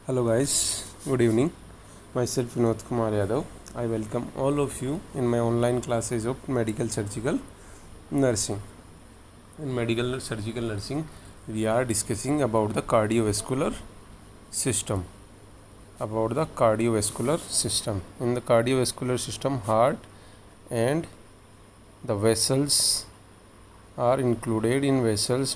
Hello guys, good evening. Myself Vinod Kumar Yadav. I welcome all of you in my online classes of medical surgical nursing. In medical surgical nursing, we are discussing about the cardiovascular system. About the cardiovascular system. In the cardiovascular system, heart and the vessels are included in vessels,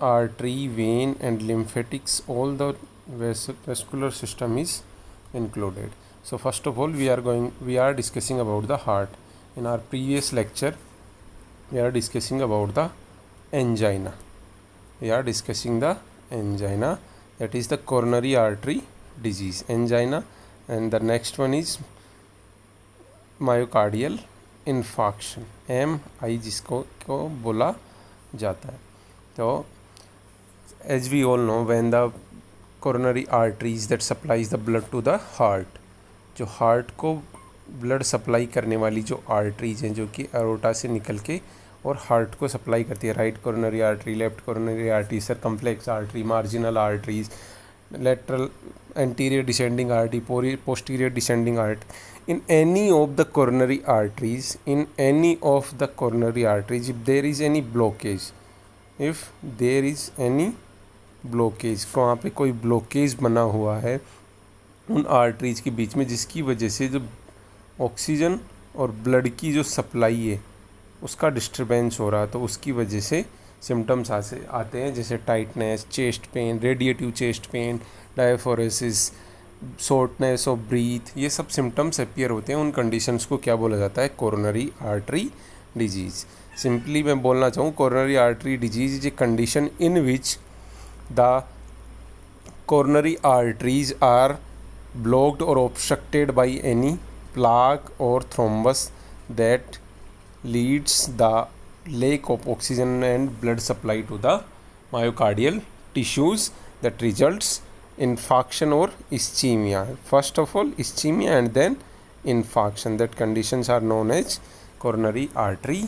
artery, vein and lymphatics. All the vascular system is included. So first of all we are discussing about the heart. In our previous lecture we are discussing about the angina. That is the coronary artery disease, angina. And the next one is myocardial infarction, MI जिसको बोला जाता है. तो as we all know, when the coronary arteries that supplies the blood to the heart, जो heart को blood supply करने वाली जो आर्टरीज हैं, जो कि एरोटा से निकल के और हार्ट को सप्लाई करती है, right coronary artery, left coronary artery, circumflex artery, marginal arteries, lateral anterior descending artery, posterior descending artery. In any of the coronary arteries, if there is any blockage, वहाँ पे कोई ब्लॉकेज बना हुआ है उन आर्टरीज के बीच में, जिसकी वजह से जो ऑक्सीजन और ब्लड की जो सप्लाई है उसका डिस्टरबेंस हो रहा है, तो उसकी वजह से सिम्टम्स आते हैं, जैसे tightness, chest pain, radiative chest pen, diaphoresis, shortness of breathe. ये सब सिम्टम्स अपीयर होते हैं. उन कंडीशंस को क्या बोला जाता है? Coronary artery disease. सिंपली मैं बोलना चाहूँ, coronary artery disease is a condition in which the coronary arteries are blocked or obstructed by any plaque or thrombus that leads the lack of oxygen and blood supply to the myocardial tissues, that results infarction or ischemia. First of all ischemia and then infarction. That conditions are known as coronary artery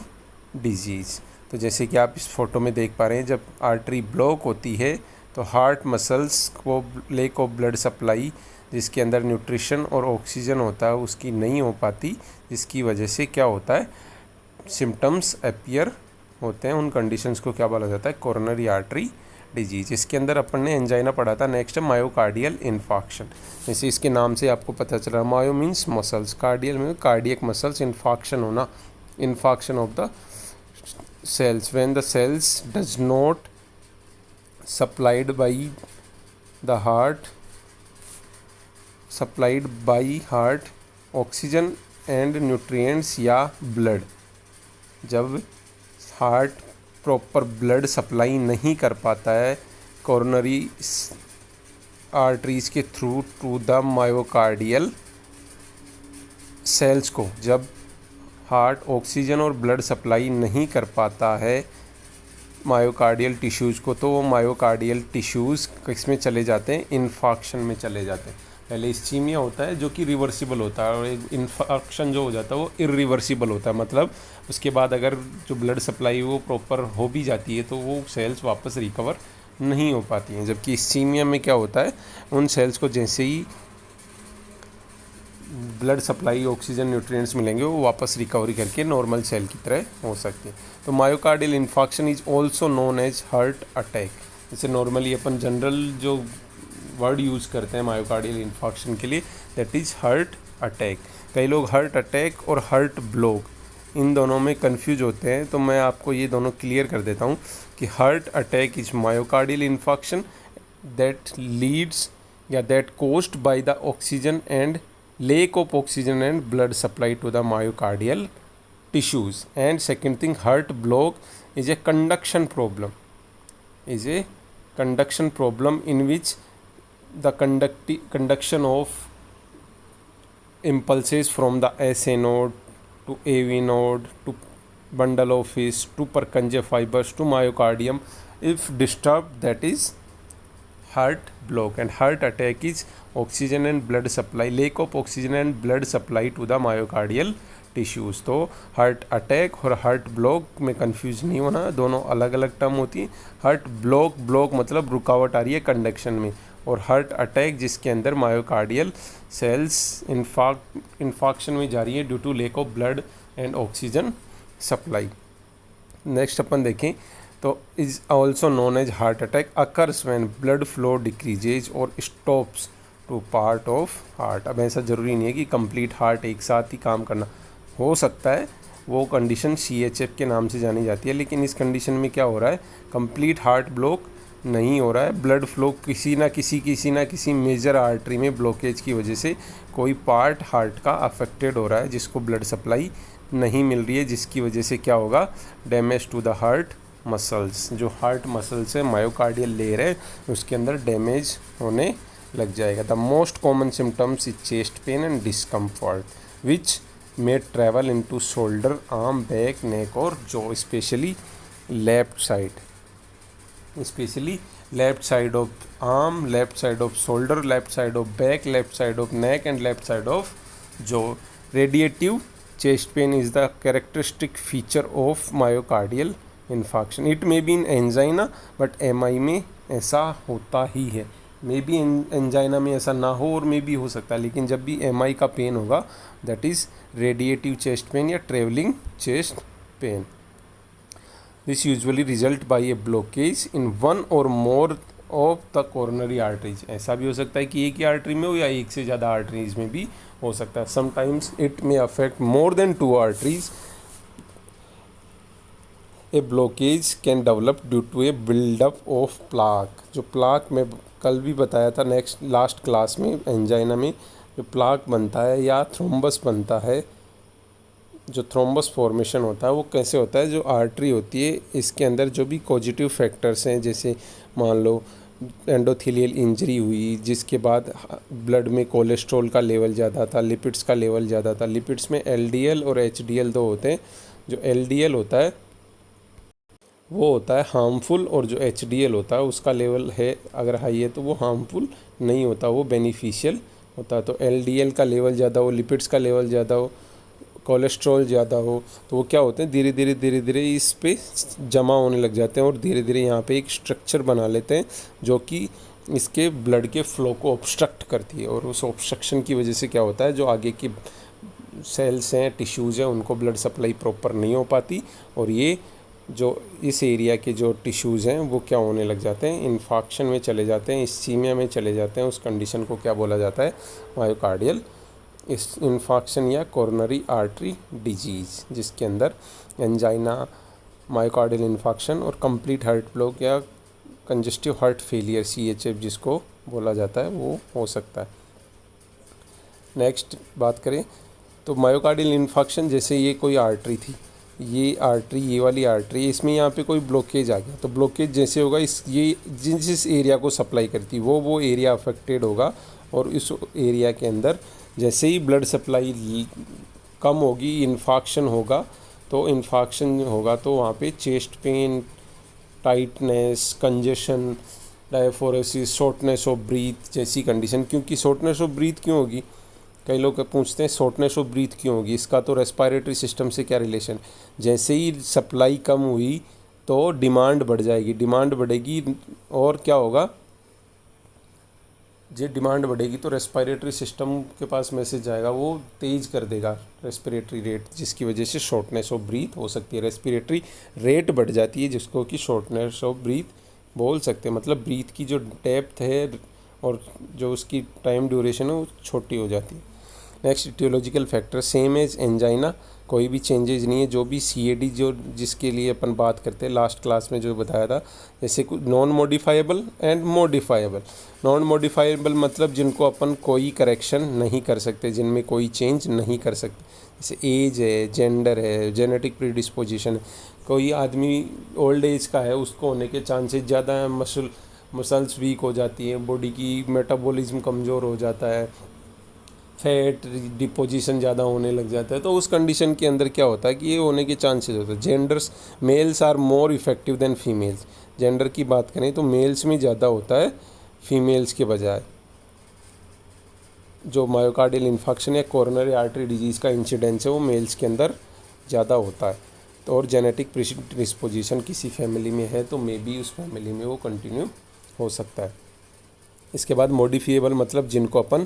disease. तो जैसे कि आप इस photo में देख पा रहे हैं, जब आर्टरी ब्लॉक होती है तो हार्ट मसल्स को लेक ऑफ ब्लड सप्लाई, जिसके अंदर न्यूट्रिशन और ऑक्सीजन होता है, उसकी नहीं हो पाती, जिसकी वजह से क्या होता है? सिम्टम्स अपीयर होते हैं. उन कंडीशंस को क्या बोला जाता है? Coronary artery disease. इसके अंदर अपन ने एंजाइना पढ़ा था. नेक्स्ट है मायोकार्डियल इन्फार्क्शन. जैसे इसके नाम से आपको पता चल रहा है, मायो मीन्स मसल्स, कार्डियल में कार्डियक मसल्स, इन्फार्क्शन होना, infarction of the cells. When the cells does not supplied by heart oxygen and nutrients या blood, जब हार्ट प्रॉपर ब्लड सप्लाई नहीं कर पाता है कोरोनरी आर्टरीज के through to the myocardial cells को, जब हार्ट ऑक्सीजन और ब्लड सप्लाई नहीं कर पाता है मायोकार्डियल टिश्यूज़ को, तो वो मायोकार्डियल टिश्यूज़ किस में चले जाते हैं? इन्फार्क्शन में चले जाते हैं. पहले इस्चीमिया होता है जो कि रिवर्सिबल होता है, और एक इन्फार्क्शन जो हो जाता है वो इरिवर्सिबल होता है. मतलब उसके बाद अगर जो ब्लड सप्लाई वो प्रॉपर हो भी जाती है तो वो सेल्स वापस रिकवर नहीं हो पाती हैं. जबकि इस्चीमिया में क्या होता है? उन सेल्स को जैसे ही ब्लड सप्लाई, ऑक्सीजन, न्यूट्रिएंट्स मिलेंगे, वो वापस रिकवरी करके नॉर्मल सेल की तरह हो सकती है. तो myocardial infarction is also known as heart attack. जैसे नॉर्मली अपन जनरल जो वर्ड यूज़ करते हैं मायोकार्डियल इन्फार्क्शन के लिए, दैट इज़ हार्ट अटैक. कई लोग हार्ट अटैक और हार्ट ब्लॉक इन दोनों में कंफ्यूज होते हैं, तो मैं आपको ये दोनों क्लियर कर देता हूँ कि heart attack is myocardial infarction that leads या that caused by the oxygen and lack of oxygen and blood supply to the myocardial tissues. And second thing, heart block is a conduction problem, in which the conduction of impulses from the SA node to AV node to bundle of His to Purkinje fibers to myocardium, if disturbed, that is heart block. And heart attack is oxygen and blood supply, lack of oxygen and blood supply to the myocardial tissues. तो heart attack और heart block में confuse नहीं होना, दोनों अलग अलग term होती हैं. हार्ट ब्लॉक मतलब रुकावट आ रही है कंडक्शन में, और हार्ट अटैक जिसके अंदर मायोकार्डियल सेल्स इन्फाक्शन में जा रही है due to lack of blood and oxygen supply. Next अपन देखें तो is also known as heart attack occurs when blood flow decreases और stops to part of heart. अब ऐसा ज़रूरी नहीं है कि कंप्लीट हार्ट एक साथ ही काम करना, हो सकता है वो कंडीशन CHF के नाम से जानी जाती है, लेकिन इस कंडीशन में क्या हो रहा है, कंप्लीट हार्ट ब्लॉक नहीं हो रहा है, ब्लड फ्लो किसी ना किसी मेजर आर्टरी में ब्लॉकेज की वजह से कोई पार्ट हार्ट का अफेक्टेड हो रहा है जिसको ब्लड सप्लाई नहीं मिल रही है, जिसकी वजह से क्या होगा, damage to the heart muscles. जो हार्ट मसल्स है मायोकार्डियल लेयर है उसके अंदर डैमेज होने लग जाएगा। The most common symptoms is chest pain and discomfort which may travel into shoulder, arm, back, neck और jaw, especially left side of arm, left side of shoulder, left side of back, left side of neck and left side of jaw. Radiative chest pain is the characteristic feature of myocardial infarction. It may be in angina but MI में ऐसा होता ही है। May be angina में ऐसा ना हो और may be हो सकता है, लेकिन जब भी MI का पेन होगा that is radiative chest pain या travelling chest pain. This usually result by a blockage in one or more of the coronary arteries. ऐसा भी हो सकता है कि एक ही आर्टरी में हो या एक से ज़्यादा आर्टरीज में भी हो सकता है। Sometimes it may affect more than 2 arteries. A blockage can develop due to a buildup of plaque. जो प्लाक में कल भी बताया था लास्ट क्लास में, एंजाइना में जो प्लाक बनता है या थ्रोम्बस बनता है, जो थ्रोम्बस फॉर्मेशन होता है वो कैसे होता है, जो आर्टरी होती है इसके अंदर जो भी पॉजिटिव फैक्टर्स हैं, जैसे मान लो एंडोथेलियल इंजरी हुई जिसके बाद ब्लड में कोलेस्ट्रॉल का लेवल ज़्यादा था, लिपिड्स का लेवल ज़्यादा था। लिपिड्स में LDL और HDL दो होते हैं। जो LDL होता है वो होता है हार्मफुल और जो HDL होता है उसका लेवल है अगर हाई है तो वो हार्मफुल नहीं होता, वो बेनिफिशियल होता है। तो LDL का लेवल ज़्यादा हो, लिपिड्स का लेवल ज़्यादा हो, कोलेस्ट्रॉल ज़्यादा हो तो वो क्या होते हैं, धीरे धीरे इस पे जमा होने लग जाते हैं और धीरे धीरे यहाँ पे एक स्ट्रक्चर बना लेते हैं जो कि इसके ब्लड के फ्लो को ऑब्स्ट्रक्ट करती है। और उस ऑब्स्ट्रक्शन की वजह से क्या होता है, जो आगे की सेल्स हैं, टिश्यूज़ हैं, उनको ब्लड सप्लाई प्रॉपर नहीं हो पाती और ये जो इस एरिया के जो टिश्यूज़ हैं वो क्या होने लग जाते हैं, इन्फाक्शन में चले जाते हैं, इस्कीमिया में चले जाते हैं। उस कंडीशन को क्या बोला जाता है, मायोकार्डियल इस इन्फाक्शन या कोरोनरी आर्टरी डिजीज़, जिसके अंदर एंजाइना, मायोकार्डियल इन्फाक्शन और कंप्लीट हार्ट ब्लॉक या कंजेस्टिव हार्ट फेलियर CHF जिसको बोला जाता है वो हो सकता है। नेक्स्ट बात करें तो मायोकार्डियल इन्फाक्शन, जैसे ये कोई आर्टरी थी, ये आर्टरी, ये वाली आर्टरी, इसमें यहाँ पे कोई ब्लॉकेज आ गया तो ब्लॉकेज जैसे होगा ये जिस एरिया को सप्लाई करती वो एरिया अफेक्टेड होगा और इस एरिया के अंदर जैसे ही ब्लड सप्लाई कम होगी, इन्फाक्शन होगा तो वहाँ पे chest pain, tightness, congestion, diaphoresis, shortness of breathe जैसी कंडीशन। क्योंकि शॉर्टनेस ऑफ ब्रीथ क्यों होगी, कई लोग पूछते हैं शॉर्टनेस ऑफ ब्रीथ क्यों होगी, इसका तो रेस्पिरेटरी सिस्टम से क्या रिलेशन। जैसे ही सप्लाई कम हुई तो डिमांड बढ़ जाएगी, डिमांड बढ़ेगी और क्या होगा, जो डिमांड बढ़ेगी तो रेस्पिरेटरी सिस्टम के पास मैसेज जाएगा, वो तेज़ कर देगा रेस्पिरेटरी रेट, जिसकी वजह से शॉर्टनेस ऑफ ब्रीथ हो सकती है। रेस्पिरेटरी रेट बढ़ जाती है जिसको कि शॉर्टनेस ऑफ ब्रीथ बोल सकते हैं। मतलब ब्रीथ की जो डेप्थ है और जो उसकी टाइम ड्यूरेशन है वो छोटी हो जाती है। Next etiological factor, same as angina, कोई भी चेंजेज नहीं है। जो भी CAD जो जिसके लिए अपन बात करते हैं लास्ट क्लास में जो बताया था, जैसे कुछ non modifiable and modifiable. Non modifiable मतलब जिनको अपन कोई करेक्शन नहीं कर सकते, जिनमें कोई चेंज नहीं कर सकते, जैसे एज है, जेंडर है, जेनेटिक प्रीडिस्पोजिशन है। कोई आदमी ओल्ड एज का है, उसको होने के चांसेस ज़्यादा हैं, मसल्स वीक हो जाती है, बॉडी की मेटाबॉलिज्म कमज़ोर हो जाता है, फैट डिपोजिशन ज़्यादा होने लग जाता है। तो उस कंडीशन के अंदर क्या होता है कि ये होने के चांसेस होते हैं। Genders, males are more effective than females. Gender की बात करें तो मेल्स में ज़्यादा होता है फीमेल्स के बजाय। जो मायोकार्डियल इन्फेक्शन या कोरोनरी आर्टरी डिजीज़ का इंसिडेंस है वो मेल्स के अंदर ज़्यादा होता है। तो और जेनेटिक प्रीडिस्पोजिशन किसी फैमिली में है तो मे बी उस फैमिली में वो कंटिन्यू हो सकता है। इसके बाद मॉडिफिएबल मतलब जिनको अपन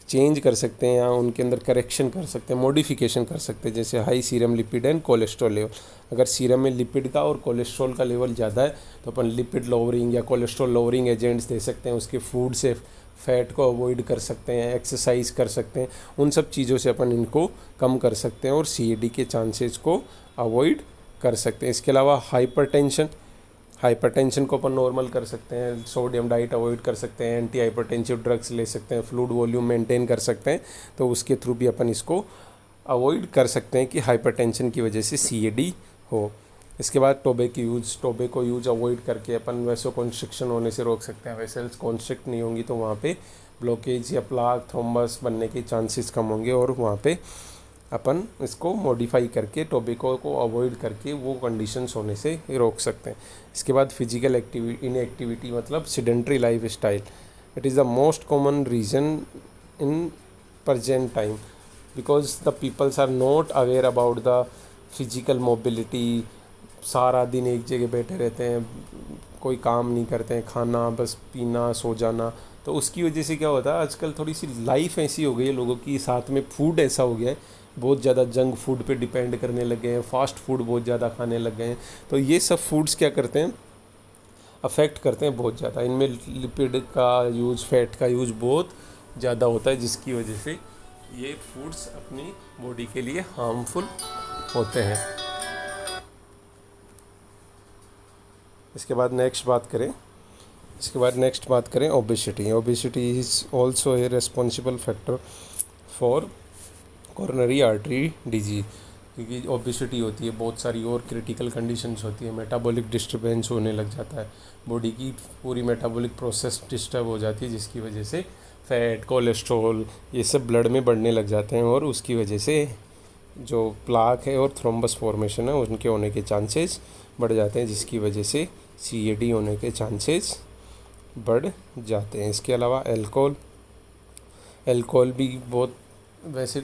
चेंज कर सकते हैं या उनके अंदर करेक्शन कर सकते हैं, मॉडिफिकेशन कर सकते हैं, जैसे high serum lipid and cholesterol level. अगर सीरम में लिपिड का और कोलेस्ट्रॉल का लेवल ज़्यादा है तो अपन लिपिड लोअरिंग या कोलेस्ट्रॉल लोअरिंग एजेंट्स दे सकते हैं, उसके फूड से फैट को अवॉइड कर सकते हैं, एक्सरसाइज कर सकते हैं, उन सब चीज़ों से अपन इनको कम कर सकते हैं और CAD के चांसेस को अवॉइड कर सकते हैं। इसके अलावा हाइपरटेंशन को अपन नॉर्मल कर सकते हैं, सोडियम डाइट अवॉइड कर सकते हैं, एंटी हाइपरटेंसिव ड्रग्स ले सकते हैं, फ्लूइड वॉल्यूम मेंटेन कर सकते हैं, तो उसके थ्रू भी अपन इसको अवॉइड कर सकते हैं कि हाइपरटेंशन की वजह से CAD हो। इसके बाद टोबैको यूज अवॉइड करके अपन वैसो कॉन्स्ट्रिक्शन होने से रोक सकते हैं। वेसल्स कॉन्स्ट्रिक्ट नहीं होंगी तो वहाँ पे ब्लॉकेज या प्लाक थ्रोम्बस बनने के चांसेस कम होंगे और वहाँ पे अपन इसको मॉडिफाई करके टोबैको को अवॉइड करके वो कंडीशंस होने से रोक सकते हैं। इसके बाद फिजिकल इनएक्टिविटी मतलब sedentary life style, it is the most common reason in present time because the peoples are not aware about the physical mobility। सारा दिन एक जगह बैठे रहते हैं, कोई काम नहीं करते हैं, खाना बस पीना सो जाना, तो उसकी वजह से क्या होता है आजकल थोड़ी सी लाइफ ऐसी हो गई है लोगों की, साथ में फूड ऐसा हो गया है, बहुत ज़्यादा जंक फूड पे डिपेंड करने लग गए हैं, फास्ट फूड बहुत ज़्यादा खाने लग गए हैं। तो ये सब फूड्स क्या करते हैं, अफेक्ट करते हैं बहुत ज़्यादा। इनमें लिपिड का यूज़, फैट का यूज़ बहुत ज़्यादा होता है, जिसकी वजह से ये फूड्स अपनी बॉडी के लिए हार्मफुल होते हैं। इसके बाद नेक्स्ट बात करें obesity is also a responsible factor for coronary artery disease, क्योंकि ओबेसिटी होती है, बहुत सारी और क्रिटिकल कंडीशंस होती है, मेटाबॉलिक डिस्टर्बेंस होने लग जाता है, बॉडी की पूरी मेटाबॉलिक प्रोसेस डिस्टर्ब हो जाती है, जिसकी वजह से फैट कोलेस्ट्रॉल ये सब ब्लड में बढ़ने लग जाते हैं और उसकी वजह से जो प्लाक है और थ्रोम्बस फॉर्मेशन है उनके होने के चांसेस बढ़ जाते हैं, जिसकी वजह से CAD होने के चांसेस बढ़ जाते हैं। इसके अलावा अल्कोहल भी बहुत, वैसे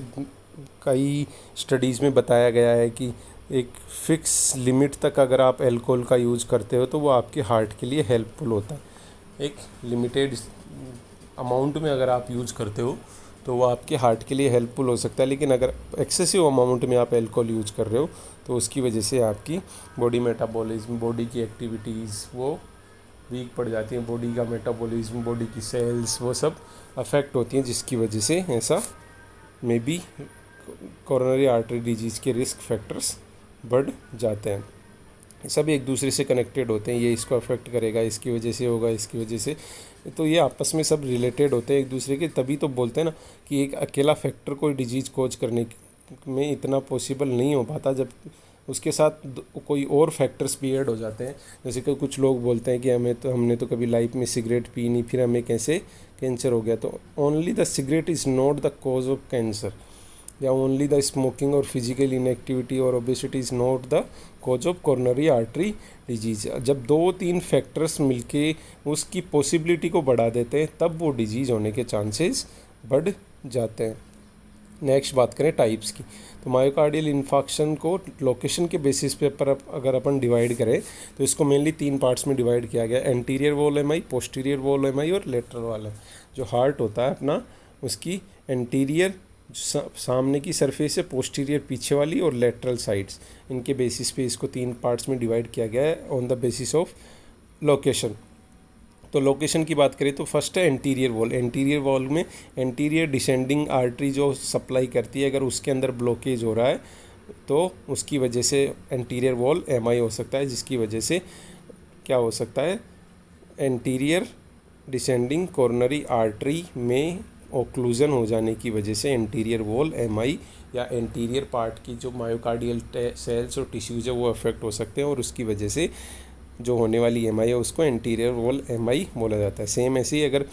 कई स्टडीज़ में बताया गया है कि एक फ़िक्स लिमिट तक अगर आप अल्कोहल का यूज़ करते हो तो वो आपके हार्ट के लिए हेल्पफुल होता है। एक लिमिटेड अमाउंट में अगर आप यूज़ करते हो तो वो आपके हार्ट के लिए हेल्पफुल हो सकता है, लेकिन अगर एक्सेसिव अमाउंट में आप अल्कोहल यूज़ कर रहे हो तो उसकी वजह से आपकी बॉडी मेटाबॉलिज्म, बॉडी की एक्टिविटीज़ वो वीक पड़ जाती हैं, बॉडी का मेटाबॉलिज्म, बॉडी की सेल्स वो सब अफेक्ट होती हैं, जिसकी वजह से ऐसा may be coronary artery disease के रिस्क फैक्टर्स बढ़ जाते हैं। सब एक दूसरे से कनेक्टेड होते हैं, ये इसको अफेक्ट करेगा, इसकी वजह से होगा, इसकी वजह से, तो ये आपस में सब रिलेटेड होते हैं एक दूसरे के। तभी तो बोलते हैं ना कि एक अकेला फैक्टर कोई डिजीज़ कोज करने में इतना पॉसिबल नहीं हो पाता, जब उसके साथ कोई और फैक्टर्स भी ऐड हो जाते हैं। जैसे कि कुछ लोग बोलते हैं कि हमने तो कभी लाइफ में सिगरेट पी नहीं, फिर हमें कैसे कैंसर हो गया। तो only the cigarette is not the cause of cancer, या ओनली द स्मोकिंग और फिजिकल इनएक्टिविटी और obesity is not the cause of coronary artery disease. जब 2-3 फैक्टर्स मिलके उसकी पॉसिबिलिटी को बढ़ा देते हैं तब वो डिजीज़ होने के चांसेस बढ़ जाते हैं। नेक्स्ट बात करें टाइप्स की, तो मायोकार्डियल इन्फार्क्शन को लोकेशन के बेसिस पे पर अगर अपन डिवाइड करें तो इसको मेनली 3 पार्ट्स में डिवाइड किया गया, anterior wall MI, posterior wall MI और लेटरल वॉल MI। जो हार्ट होता है अपना, उसकी एंटीरियर सामने की सरफेस है, पोस्टीरियर पीछे वाली, और लेटरल साइड्स, इनके बेसिस पे इसको 3 पार्ट्स में डिवाइड किया गया है on the basis of location. तो लोकेशन की बात करें तो फर्स्ट है एंटीरियर वॉल। एंटीरियर वॉल में एंटीरियर डिसेंडिंग आर्टरी जो सप्लाई करती है, अगर उसके अंदर ब्लॉकेज हो रहा है तो उसकी वजह से एंटीरियर वॉल MI हो सकता है, जिसकी वजह से क्या हो सकता है, एंटीरियर डिसेंडिंग कोरोनरी आर्टरी में ओक्लूजन हो जाने की वजह से एंटीरियर वॉल MI या एंटीरियर पार्ट की जो मायोकार्डियल सेल्स और टिश्यूज है वो अफेक्ट हो सकते हैं, और उसकी वजह से जो होने वाली MI है उसको एंटीरियर वॉल MI बोला जाता है। सेम ऐसे ही अगर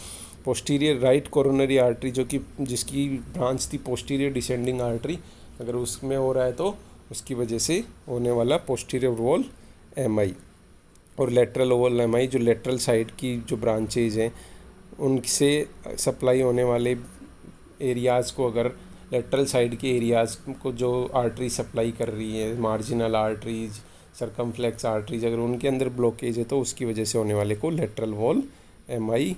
पोस्टीरियर राइट कोरोनरी आर्टरी जो कि जिसकी ब्रांच थी पोस्टीरियर डिसेंडिंग आर्टरी, अगर उसमें हो रहा है तो उसकी वजह से होने वाला पोस्टीरियर वॉल MI। और लेटरल वॉल MI जो लेटरल साइड की जो ब्रांचेज हैं उनसे सप्लाई होने वाले एरियाज़ को, अगर लेटरल साइड के एरियाज़ को जो आर्टरी सप्लाई कर रही है, मार्जिनल आर्टरीज, सर्कमफ्लेक्स आर्टरीज, अगर उनके अंदर ब्लॉकेज है तो उसकी वजह से होने वाले को लेटरल वॉल MI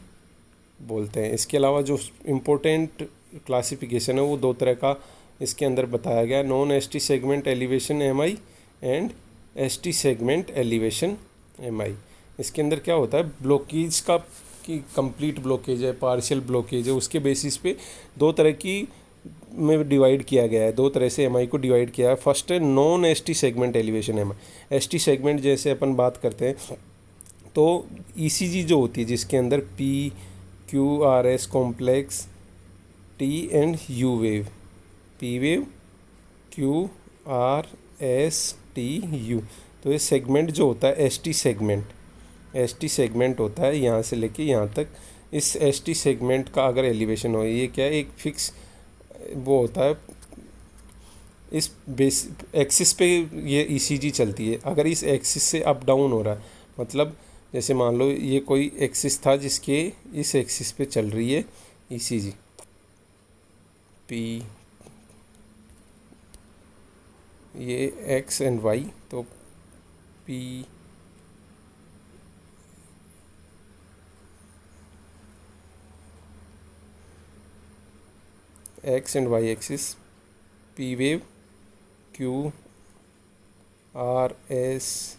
बोलते हैं। इसके अलावा जो इम्पोर्टेंट क्लासिफिकेशन है वो दो तरह का इसके अंदर बताया गया, non ST segment elevation MI and ST segment elevation MI. इसके अंदर क्या होता है, ब्लॉकेज का कि कंप्लीट ब्लॉकेज है, पार्शियल ब्लॉकेज है, उसके बेसिस पे दो तरह की में डिवाइड किया गया है, दो तरह से एमआई को डिवाइड किया है। फर्स्ट है non ST segment elevation MI. ST segment जैसे अपन बात करते हैं तो ईसीजी जो होती है जिसके अंदर P Q R S complex T and U wave, P wave Q R S T U, तो ये सेगमेंट जो होता है एसटी सेगमेंट होता है यहाँ से लेके यहाँ तक। इस एसटी सेगमेंट का अगर एलिवेशन हो, ये क्या है, एक फिक्स वो होता है, इस बेस एक्सिस पे ये ईसीजी चलती है। अगर इस एक्सिस से अप डाउन हो रहा है, मतलब जैसे मान लो ये कोई एक्सिस था जिसके इस एक्सिस पे चल रही है ईसीजी, पी ये एक्स एंड वाई, तो P X and Y axis, P wave Q R S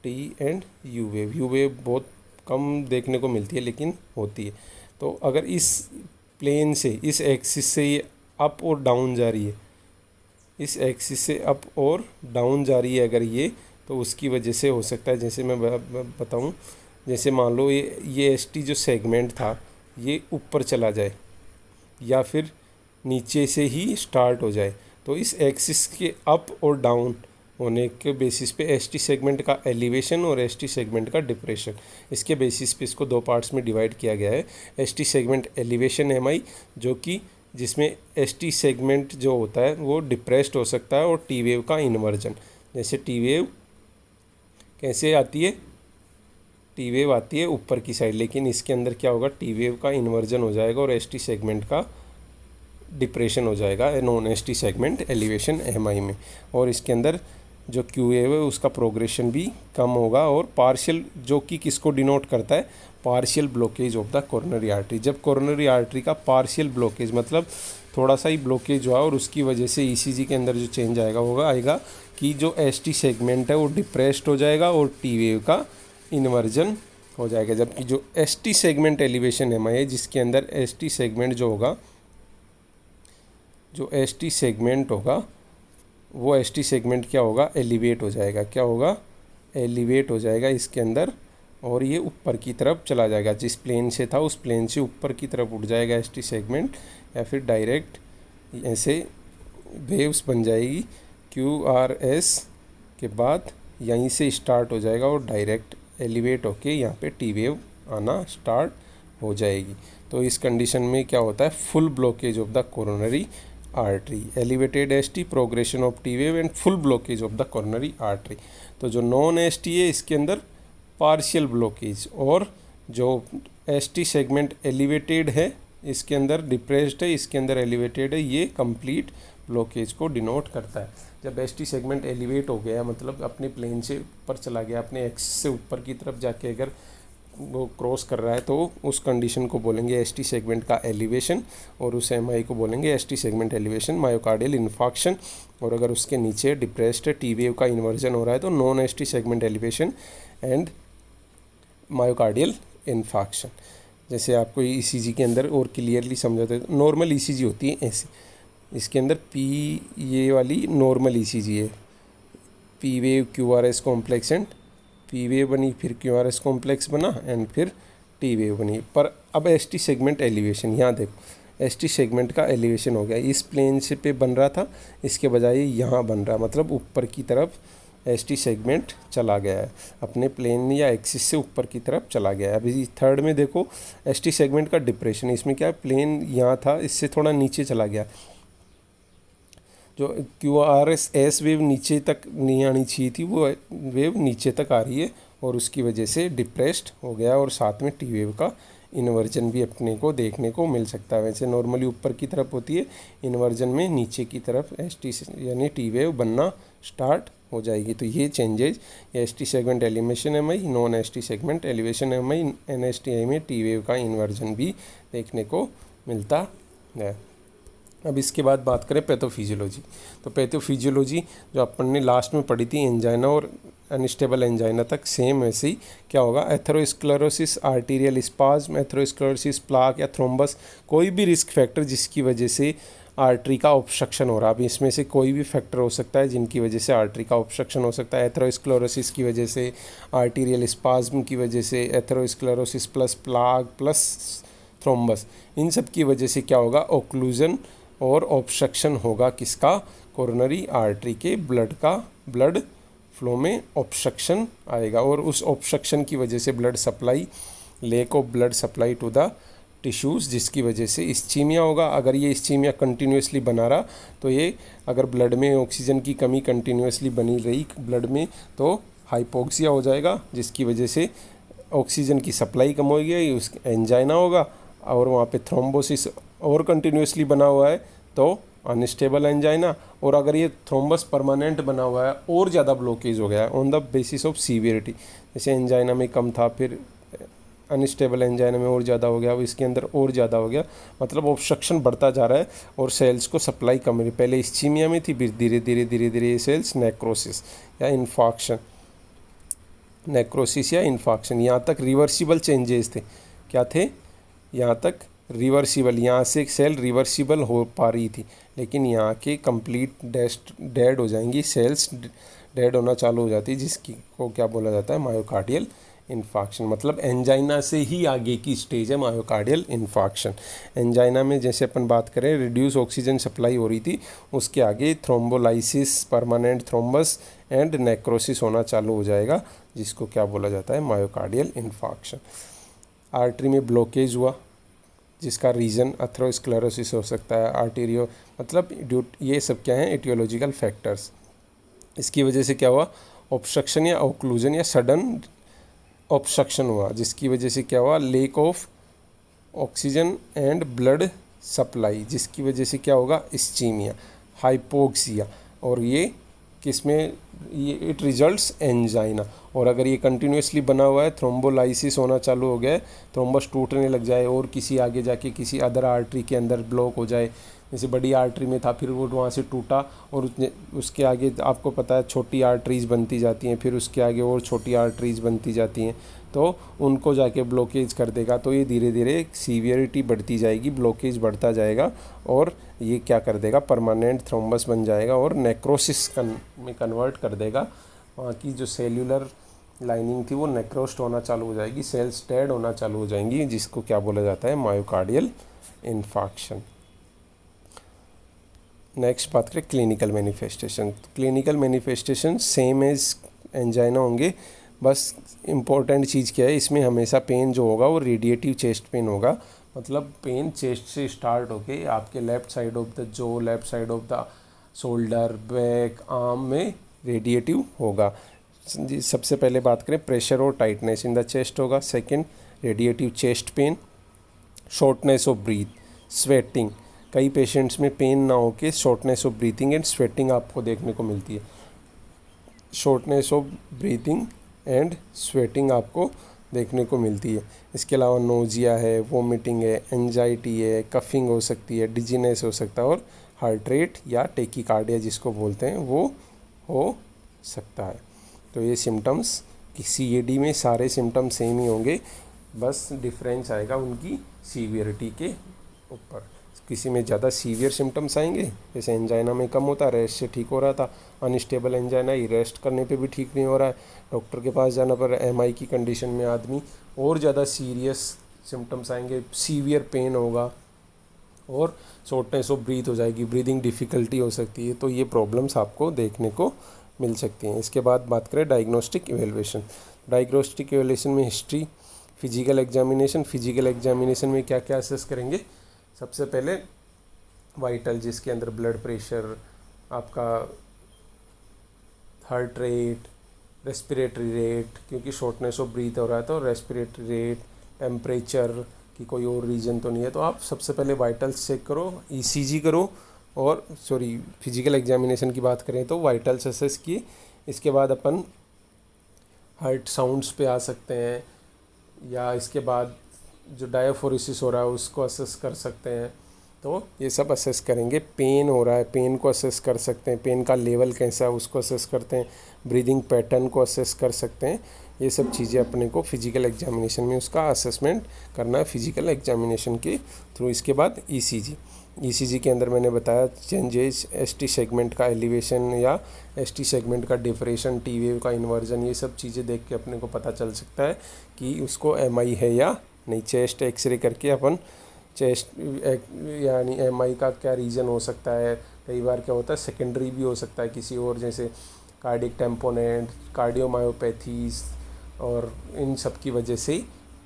T and U wave बहुत कम देखने को मिलती है लेकिन होती है। तो अगर इस प्लेन से, इस एक्सिस से ये अप और डाउन जा रही है, इस एक्सिस से अप और डाउन जा रही है अगर ये, तो उसकी वजह से हो सकता है, जैसे मैं बताऊं, जैसे मान लो ये एसटी जो सेगमेंट था ये ऊपर चला जाए या फिर नीचे से ही स्टार्ट हो जाए, तो इस एक्सिस के अप और डाउन होने के बेसिस पे एसटी सेगमेंट का एलिवेशन और एसटी सेगमेंट का डिप्रेशन, इसके बेसिस पे इसको दो पार्ट्स में डिवाइड किया गया है। एसटी सेगमेंट एलिवेशन एमआई, जो कि जिसमें एसटी सेगमेंट जो होता है वो डिप्रेस्ड हो सकता है, और टी वेव का इन्वर्जन, जैसे टी वेव कैसे आती है, टी वेव आती है ऊपर की साइड, लेकिन इसके अंदर क्या होगा, टी वेव का इन्वर्जन हो जाएगा और एसटी सेगमेंट का डिप्रेशन हो जाएगा non ST segment elevation MI में। और इसके अंदर जो क्यू वेव है उसका प्रोग्रेशन भी कम होगा, और पार्शियल, जो कि किसको डिनोट करता है, partial blockage of the coronary artery. जब कोरोनरी आर्टरी का पार्शियल ब्लॉकेज, मतलब थोड़ा सा ही ब्लॉकेज हुआ और उसकी वजह से ईसीजी के अंदर जो चेंज आएगा कि जो एसटी सेगमेंट है वो डिप्रेस्ड हो जाएगा और टी वेव का इन्वर्जन हो जाएगा। जबकि जो एसटी सेगमेंट एलिवेशन एमआई है जिसके अंदर एसटी सेगमेंट जो होगा, जो एसटी सेगमेंट होगा वो एसटी सेगमेंट क्या होगा, एलिवेट हो जाएगा। क्या होगा, एलिवेट हो जाएगा इसके अंदर, और ये ऊपर की तरफ चला जाएगा, जिस प्लेन से था उस प्लेन से ऊपर की तरफ उठ जाएगा एसटी सेगमेंट, या फिर डायरेक्ट ऐसे वेव्स बन जाएगी क्यू आर एस के बाद यहीं से स्टार्ट हो जाएगा और डायरेक्ट एलिवेट होके यहाँ पे टी वेव आना स्टार्ट हो जाएगी। तो इस कंडीशन में क्या होता है, full blockage of the coronary artery, elevated ST, progression of T wave and full blockage of the coronary artery. तो जो नॉन एसटी है इसके अंदर पार्शियल ब्लॉकेज, और जो एसटी सेगमेंट एलिवेटेड है इसके अंदर डिप्रेस्ड है, इसके अंदर एलिवेटेड है, ये कंप्लीट ब्लॉकेज को डिनोट करता है। जब एसटी सेगमेंट एलिवेट हो गया, मतलब अपने प्लेन से ऊपर चला गया, अपने एक्सिस से ऊपर की तरफ जाके अगर वो क्रॉस कर रहा है, तो उस कंडीशन को बोलेंगे एसटी सेगमेंट का एलिवेशन, और उस एमआई को बोलेंगे ST segment elevation myocardial infarction. और अगर उसके नीचे डिप्रेस्ड है, टी वेव का इन्वर्जन हो रहा है, तो non ST segment elevation and myocardial infarction. जैसे आपको ईसीजी के अंदर और क्लियरली समझाते हैं, नॉर्मल ईसीजी होती है ऐसे, इसके अंदर पी, ये वाली नॉर्मल ईसीजी है, P wave Q R S complex and P wave बनी, फिर क्यू आर एस कॉम्प्लेक्स बना एंड फिर टी वेव बनी। पर अब एसटी सेगमेंट एलिवेशन, यहाँ देखो एसटी सेगमेंट का एलिवेशन हो गया, इस प्लेन से पे बन रहा था, इसके बजाय यहाँ बन रहा, मतलब ऊपर की तरफ एसटी सेगमेंट चला गया है, अपने प्लेन या एक्सिस से ऊपर की तरफ चला गया है। अभी थर्ड में देखो एसटी सेगमेंट का डिप्रेशन, इसमें क्या है, प्लेन यहाँ था, इससे थोड़ा नीचे चला गया, जो क्यू आर एस वेव नीचे तक नहीं आनी चाहिए थी, वो वेव नीचे तक आ रही है और उसकी वजह से डिप्रेस्ड हो गया, और साथ में टी वेव का इन्वर्जन भी अपने को देखने को मिल सकता है। वैसे नॉर्मली ऊपर की तरफ होती है, इन्वर्जन में नीचे की तरफ एस टी यानी टी वेव बनना स्टार्ट हो जाएगी। तो ये changes ST segment elevation MI, non ST segment elevation MI, NSTI में टी वेव का इन्वर्जन भी देखने को मिलता है। अब इसके बाद बात करें पैथोफिजियोलॉजी। तो पैथोफिजियोलॉजी जो अपन ने लास्ट में पढ़ी थी एंजाइना और अनस्टेबल एंजाइना तक, सेम वैसे ही क्या होगा, atherosclerosis, arterial spasm, atherosclerosis, plaque या थ्रोम्बस, कोई भी रिस्क फैक्टर जिसकी वजह से आर्टरी का ऑब्स्ट्रक्शन हो रहा है। अब इसमें से कोई भी फैक्टर हो सकता है जिनकी वजह से आर्टरी का ऑब्स्ट्रक्शन हो सकता है। एथेरोस्क्लेरोसिस की वजह से, आर्टीरियल स्पाज्म की वजह से, atherosclerosis plus plaque plus thrombus, इन सब की वजह से क्या होगा, ओक्लूजन और ऑब्स्ट्रक्शन होगा किसका, कोरोनरी आर्टरी के ब्लड फ्लो में ऑब्स्ट्रक्शन आएगा। और उस ऑब्स्ट्रक्शन की वजह से blood supply, lack of blood supply to the tissues, जिसकी वजह से इस्चीमिया होगा। अगर ये इस्चीमिया कंटिन्यूसली बना रहा तो ये, अगर ब्लड में ऑक्सीजन की कमी कंटिन्यूसली बनी रही ब्लड में, तो हाइपोक्सिया हो जाएगा, जिसकी वजह से ऑक्सीजन की सप्लाई कम होगी, उस एंजाइना होगा। और वहाँ पे थ्रोम्बोसिस और कंटिन्यूसली बना हुआ है तो अनस्टेबल एंजाइना। और अगर ये थ्रोम्बस परमानेंट बना हुआ है और ज़्यादा ब्लॉकेज हो गया है on the basis of severity, जैसे एंजाइना में कम था, फिर अनस्टेबल एंजाइना में और ज़्यादा हो गया, अब इसके अंदर और ज़्यादा हो गया, मतलब ऑब्स्ट्रक्शन बढ़ता जा रहा है और सेल्स को सप्लाई कम हो रही। पहले इस्चीमिया में थी, फिर धीरे धीरे ये सेल्स नेक्रोसिस या इन्फॉक्शन, नेक्रोसिस या इन्फॉक्शन, यहाँ तक रिवर्सिबल चेंजेस थे। क्या थे? यहाँ तक रिवर्सिबल, यहाँ से सेल रिवर्सिबल हो पा रही थी, लेकिन यहाँ के कंप्लीट डेड हो जाएंगी, सेल्स डेड होना चालू हो जाती है, जिसकी को क्या बोला जाता है, मायोकार्डियल इन्फाक्शन। मतलब एंजाइना से ही आगे की स्टेज है मायोकार्डियल इन्फाक्शन। एंजाइना में जैसे अपन बात करें रिड्यूस ऑक्सीजन सप्लाई हो रही थी, उसके आगे thrombolysis, permanent thrombus and necrosis होना चालू हो जाएगा, जिसको क्या बोला जाता है, मायोकार्डियल इन्फाक्शन। आर्टरी में ब्लॉकेज हुआ, जिसका रीज़न एथेरोस्क्लेरोसिस हो सकता है, आर्टेरियो, मतलब ये सब क्या हैं, एटियोलॉजिकल फैक्टर्स। इसकी वजह से क्या हुआ, ऑब्स्ट्रक्शन या ऑक्लूजन या सडन ऑब्स्ट्रक्शन हुआ, जिसकी वजह से क्या हुआ, lake of oxygen and blood supply, जिसकी वजह से क्या होगा, इस्चीमिया, हाइपोक्सिया। और ये किसमें, ये इट रिजल्ट्स एंजाइना। और अगर ये कंटिन्यूसली बना हुआ है, थ्रोम्बोलाइसिस होना चालू हो गया है, थ्रोम्बस टूटने लग जाए और किसी आगे जाके किसी अदर आर्टरी के अंदर ब्लॉक हो जाए, जैसे बड़ी आर्टरी में था, फिर वो वहाँ से टूटा और उसके आगे आपको पता है छोटी आर्टरीज बनती जाती हैं, फिर उसके आगे और छोटी आर्टरीज बनती जाती हैं, तो उनको जाके ब्लॉकेज कर देगा। तो ये धीरे धीरे सीवियरिटी बढ़ती जाएगी, ब्लॉकेज बढ़ता जाएगा और ये क्या कर देगा, परमानेंट थ्रोम्बस बन जाएगा और नेक्रोसिस में कन्वर्ट कर देगा। वहाँ की जो सेल्यूलर लाइनिंग थी वो नेक्रोस्ट होना चालू हो जाएगी, सेल्स डेड होना चालू हो जाएंगी, जिसको क्या बोला जाता है, मायोकार्डियल इन्फाक्शन। नेक्स्ट बात करें clinical manifestation. Clinical manifestation same as angina होंगे, बस इम्पोर्टेंट चीज़ क्या है, इसमें हमेशा पेन जो होगा वो रेडिएटिव चेस्ट पेन होगा। मतलब पेन चेस्ट से स्टार्ट होके आपके लेफ़्ट साइड ऑफ द जो, left side of the shoulder, back, arm में रेडिएटिव होगा। सबसे पहले बात करें प्रेशर और टाइटनेस इन द चेस्ट होगा। Second, radiative chest pen, shortness of breathe, sweating. कई पेशेंट्स में पेन ना हो के shortness of breathing and sweating आपको देखने को मिलती है। Shortness of breathing and sweating आपको देखने को मिलती है। इसके अलावा नोजिया है, वोमिटिंग है, एंजाइटी है, कफिंग हो सकती है, डिजीनेस हो सकता है और हार्ट रेट या टेकीकार्डिया जिसको बोलते हैं वो हो सकता है। तो ये सिम्टम्स CAD में सारे सिम्टम्स सेम ही होंगे, बस डिफरेंस आएगा उनकी सीवियरिटी के ऊपर। किसी में ज़्यादा सीवियर सिम्टम्स आएंगे, जैसे एंजाइना में कम होता, रेस्ट से ठीक हो रहा था, अनस्टेबल एंजाइना ही रेस्ट करने पे भी ठीक नहीं हो रहा है, डॉक्टर के पास जाना पर MI की कंडीशन में आदमी और ज़्यादा सीरियस सिम्टम्स आएंगे, सीवियर पेन होगा और शॉर्टनेस ऑफ ब्रीथ हो जाएगी, ब्रीदिंग डिफ़िकल्टी हो सकती है। तो ये प्रॉब्लम्स आपको देखने को मिल सकती हैं। इसके बाद बात करें डायग्नोस्टिक इवेल्युएशन। डायग्नोस्टिक इवेल्युएशन में history, physical examination. Physical examination में क्या क्या असेस करेंगे, सबसे पहले वाइटल, जिसके अंदर ब्लड प्रेशर, आपका हार्ट रेट, रेस्पिरेटरी रेट, क्योंकि शॉर्टनेस ऑफ ब्रीथ हो रहा है तो रेस्पिरेटरी रेट, टेम्परेचर की कोई और रीज़न तो नहीं है, तो आप सबसे पहले वाइटल्स चेक करो, ECG करो। और फिजिकल एग्जामिनेशन की बात करें तो वाइटल्स असेस किए, इसके बाद अपन हार्ट साउंड्स पे आ सकते हैं, या इसके बाद जो डायफोरेसिस हो रहा है उसको असेस कर सकते हैं। तो ये सब असेस करेंगे। पेन हो रहा है, पेन को असेस कर सकते हैं, पेन का लेवल कैसा है उसको असेस करते हैं, ब्रीदिंग पैटर्न को असेस कर सकते हैं। ये सब चीज़ें अपने को फिजिकल एग्जामिनेशन में उसका असेसमेंट करना है फिजिकल एग्जामिनेशन के थ्रू। इसके बाद ईसीजी के अंदर मैंने बताया चेंजेस, एसटी सेगमेंट का एलिवेशन या एसटी सेगमेंट का डिप्रेशन, टी वेव का इन्वर्जन, ये सब चीज़ें देख के अपने को पता चल सकता है कि उसको एमआई है या नहीं। चेस्ट एक्सरे करके अपन चेस्ट यानी एमआई का क्या रीज़न हो सकता है। कई बार क्या होता है सेकेंडरी भी हो सकता है किसी और, जैसे कार्डिक टेम्पोनेंट, कार्डियोमायोपैथीज, और इन सब की वजह से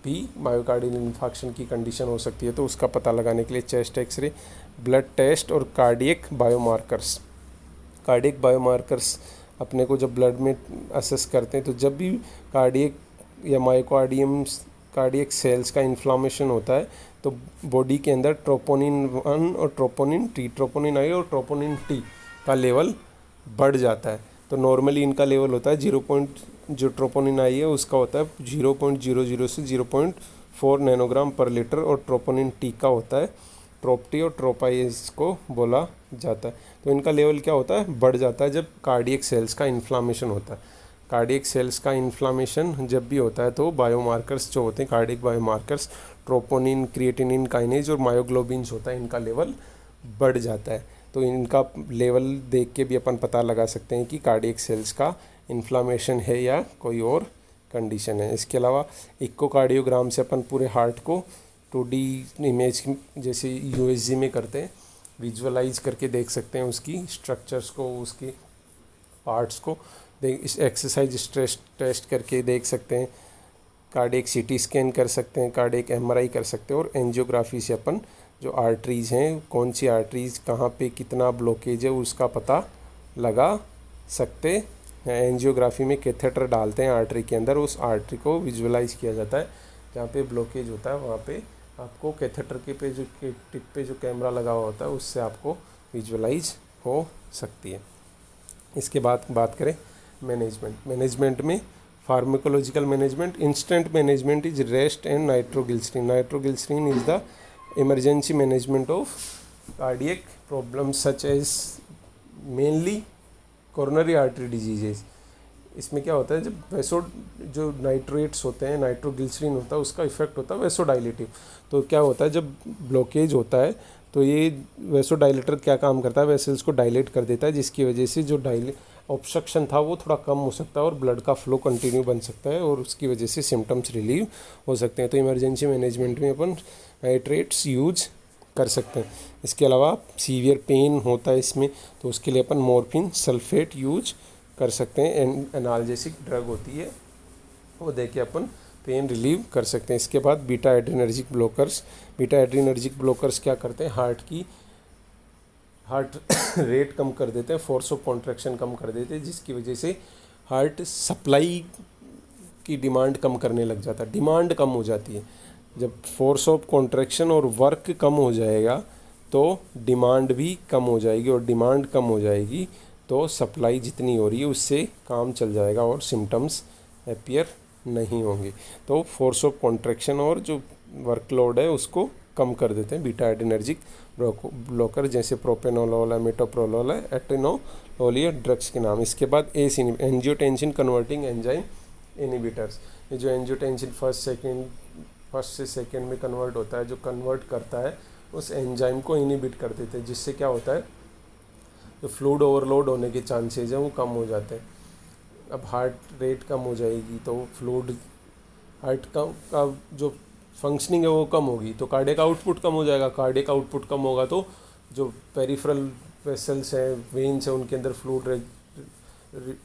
भी मायोकार्डियल इन्फार्क्शन की कंडीशन हो सकती है। तो उसका पता लगाने के लिए चेस्ट एक्सरे, ब्लड टेस्ट और कार्डियक बायोमार्कर्स अपने को जब ब्लड में असेस करते हैं, तो जब भी कार्डियक या कार्डियक सेल्स का इन्फ्लामेशन होता है तो बॉडी के अंदर ट्रोपोनिन 1 और ट्रोपोनिन आई और ट्रोपोनिन टी का लेवल बढ़ जाता है। तो नॉर्मली इनका लेवल होता है जो ट्रोपोनिन आई है उसका होता है 0.00 से 0.4 नैनोग्राम पर लीटर, और ट्रोपोनिन टी का होता है ट्रोपटी और ट्रोपाई इसको बोला जाता है। तो इनका लेवल क्या होता है, बढ़ जाता है जब कार्डियक सेल्स का इन्फ्लामेशन होता है। कार्डियक सेल्स का इन्फ्लामेशन जब भी होता है तो बायोमार्कर्स जो होते हैं cardiac biomarkers, troponin, creatinine kinase और मायोग्लोबिन्स होता है, इनका लेवल बढ़ जाता है। तो इनका लेवल देख के भी अपन पता लगा सकते हैं कि कार्डियक सेल्स का इन्फ्लामेशन है या कोई और कंडीशन है। इसके अलावा इकोकार्डियोग्राम से अपन पूरे हार्ट को 2D इमेज जैसे यूएसजी में करते हैं, विजुअलाइज करके देख सकते हैं उसकी स्ट्रक्चर्स को, उसकी पार्ट्स को इस एक्सरसाइज स्ट्रेस टेस्ट करके देख सकते हैं। कार्डियक सीटी स्कैन कर सकते हैं, कार्डियक एमआरआई कर सकते हैं, और एंजियोग्राफी से अपन जो आर्टरीज़ हैं, कौन सी आर्टरीज़ कहाँ पे कितना ब्लॉकेज है उसका पता लगा सकते हैं। एंजियोग्राफी में कैथेटर डालते हैं आर्टरी के अंदर, उस आर्टरी को विजुअलाइज किया जाता है। जहाँ पे ब्लॉकेज होता है वहाँ पे आपको कैथेटर के पे जो टिप पे जो कैमरा लगा हुआ होता है उससे आपको विजुअलाइज हो सकती है। इसके बाद बात करें मैनेजमेंट में pharmacological management, instant management is rest and nitroglycerin is the emergency management of cardiac problems such as mainly coronary artery diseases। इसमें क्या होता है जब जो नाइट्रेट्स होते हैं, नाइट्रोग्लिसरीन होता है, उसका इफेक्ट होता है वेसोडाइलेटिव। तो क्या होता है जब ब्लॉकेज होता है तो ये वेसोडाइलेटर क्या काम करता है, वेसल्स को डायलेट कर देता है, जिसकी वजह से जो ऑब्स्ट्रक्शन था वो थोड़ा कम हो सकता है और ब्लड का फ्लो कंटिन्यू बन सकता है, और उसकी वजह से सिम्टम्स रिलीव हो सकते हैं। तो इमरजेंसी मैनेजमेंट में अपन नाइट्रेट्स यूज कर सकते हैं। इसके अलावा सीवियर पेन होता है इसमें, तो उसके लिए अपन मॉर्फिन सल्फेट यूज कर सकते हैं। एनाल्जेसिक ड्रग होती है वो दे के अपन पेन रिलीव कर सकते हैं। इसके बाद बीटा एड्रीनर्जिक ब्लोकर्स क्या करते हैं, हार्ट रेट कम कर देते हैं, फोर्स ऑफ कॉन्ट्रैक्शन कम कर देते हैं, जिसकी वजह से हार्ट सप्लाई की डिमांड कम करने लग जाता है, डिमांड कम हो जाती है। जब फोर्स ऑफ कॉन्ट्रैक्शन और वर्क कम हो जाएगा तो डिमांड भी कम हो जाएगी, और डिमांड कम हो जाएगी तो सप्लाई जितनी हो रही है उससे काम चल जाएगा और सिम्टम्स अपीयर नहीं होंगे। तो फोर्स ऑफ कॉन्ट्रैक्शन और जो वर्कलोड है उसको कम कर देते हैं बीटा एड्रीनर्जिक ब्लोकर, जैसे प्रोपेनोलोल है, मेटोप्रोलोल है, एटेनोलोल है ड्रग्स के नाम। इसके बाद एंजियोटेंसिन कन्वर्टिंग एंजाइम इनहिबिटर्स। ये जो एंजियोटेंसिन फर्स्ट से सेकेंड में कन्वर्ट होता है, जो कन्वर्ट करता है उस एंजाइम को इनहिबिट कर देते हैं, जिससे क्या होता है जो फ्लूइड ओवरलोड होने के चांसेज हैं वो कम हो जाते हैं। अब हार्ट रेट कम हो जाएगी तो फ्लूइड हार्ट का जो फंक्शनिंग है वो कम होगी, तो कार्डियक आउटपुट कम हो जाएगा। कार्डियक आउटपुट कम होगा तो जो पेरिफेरल वेसल्स हैं, वेन्स हैं, उनके अंदर फ्लूइड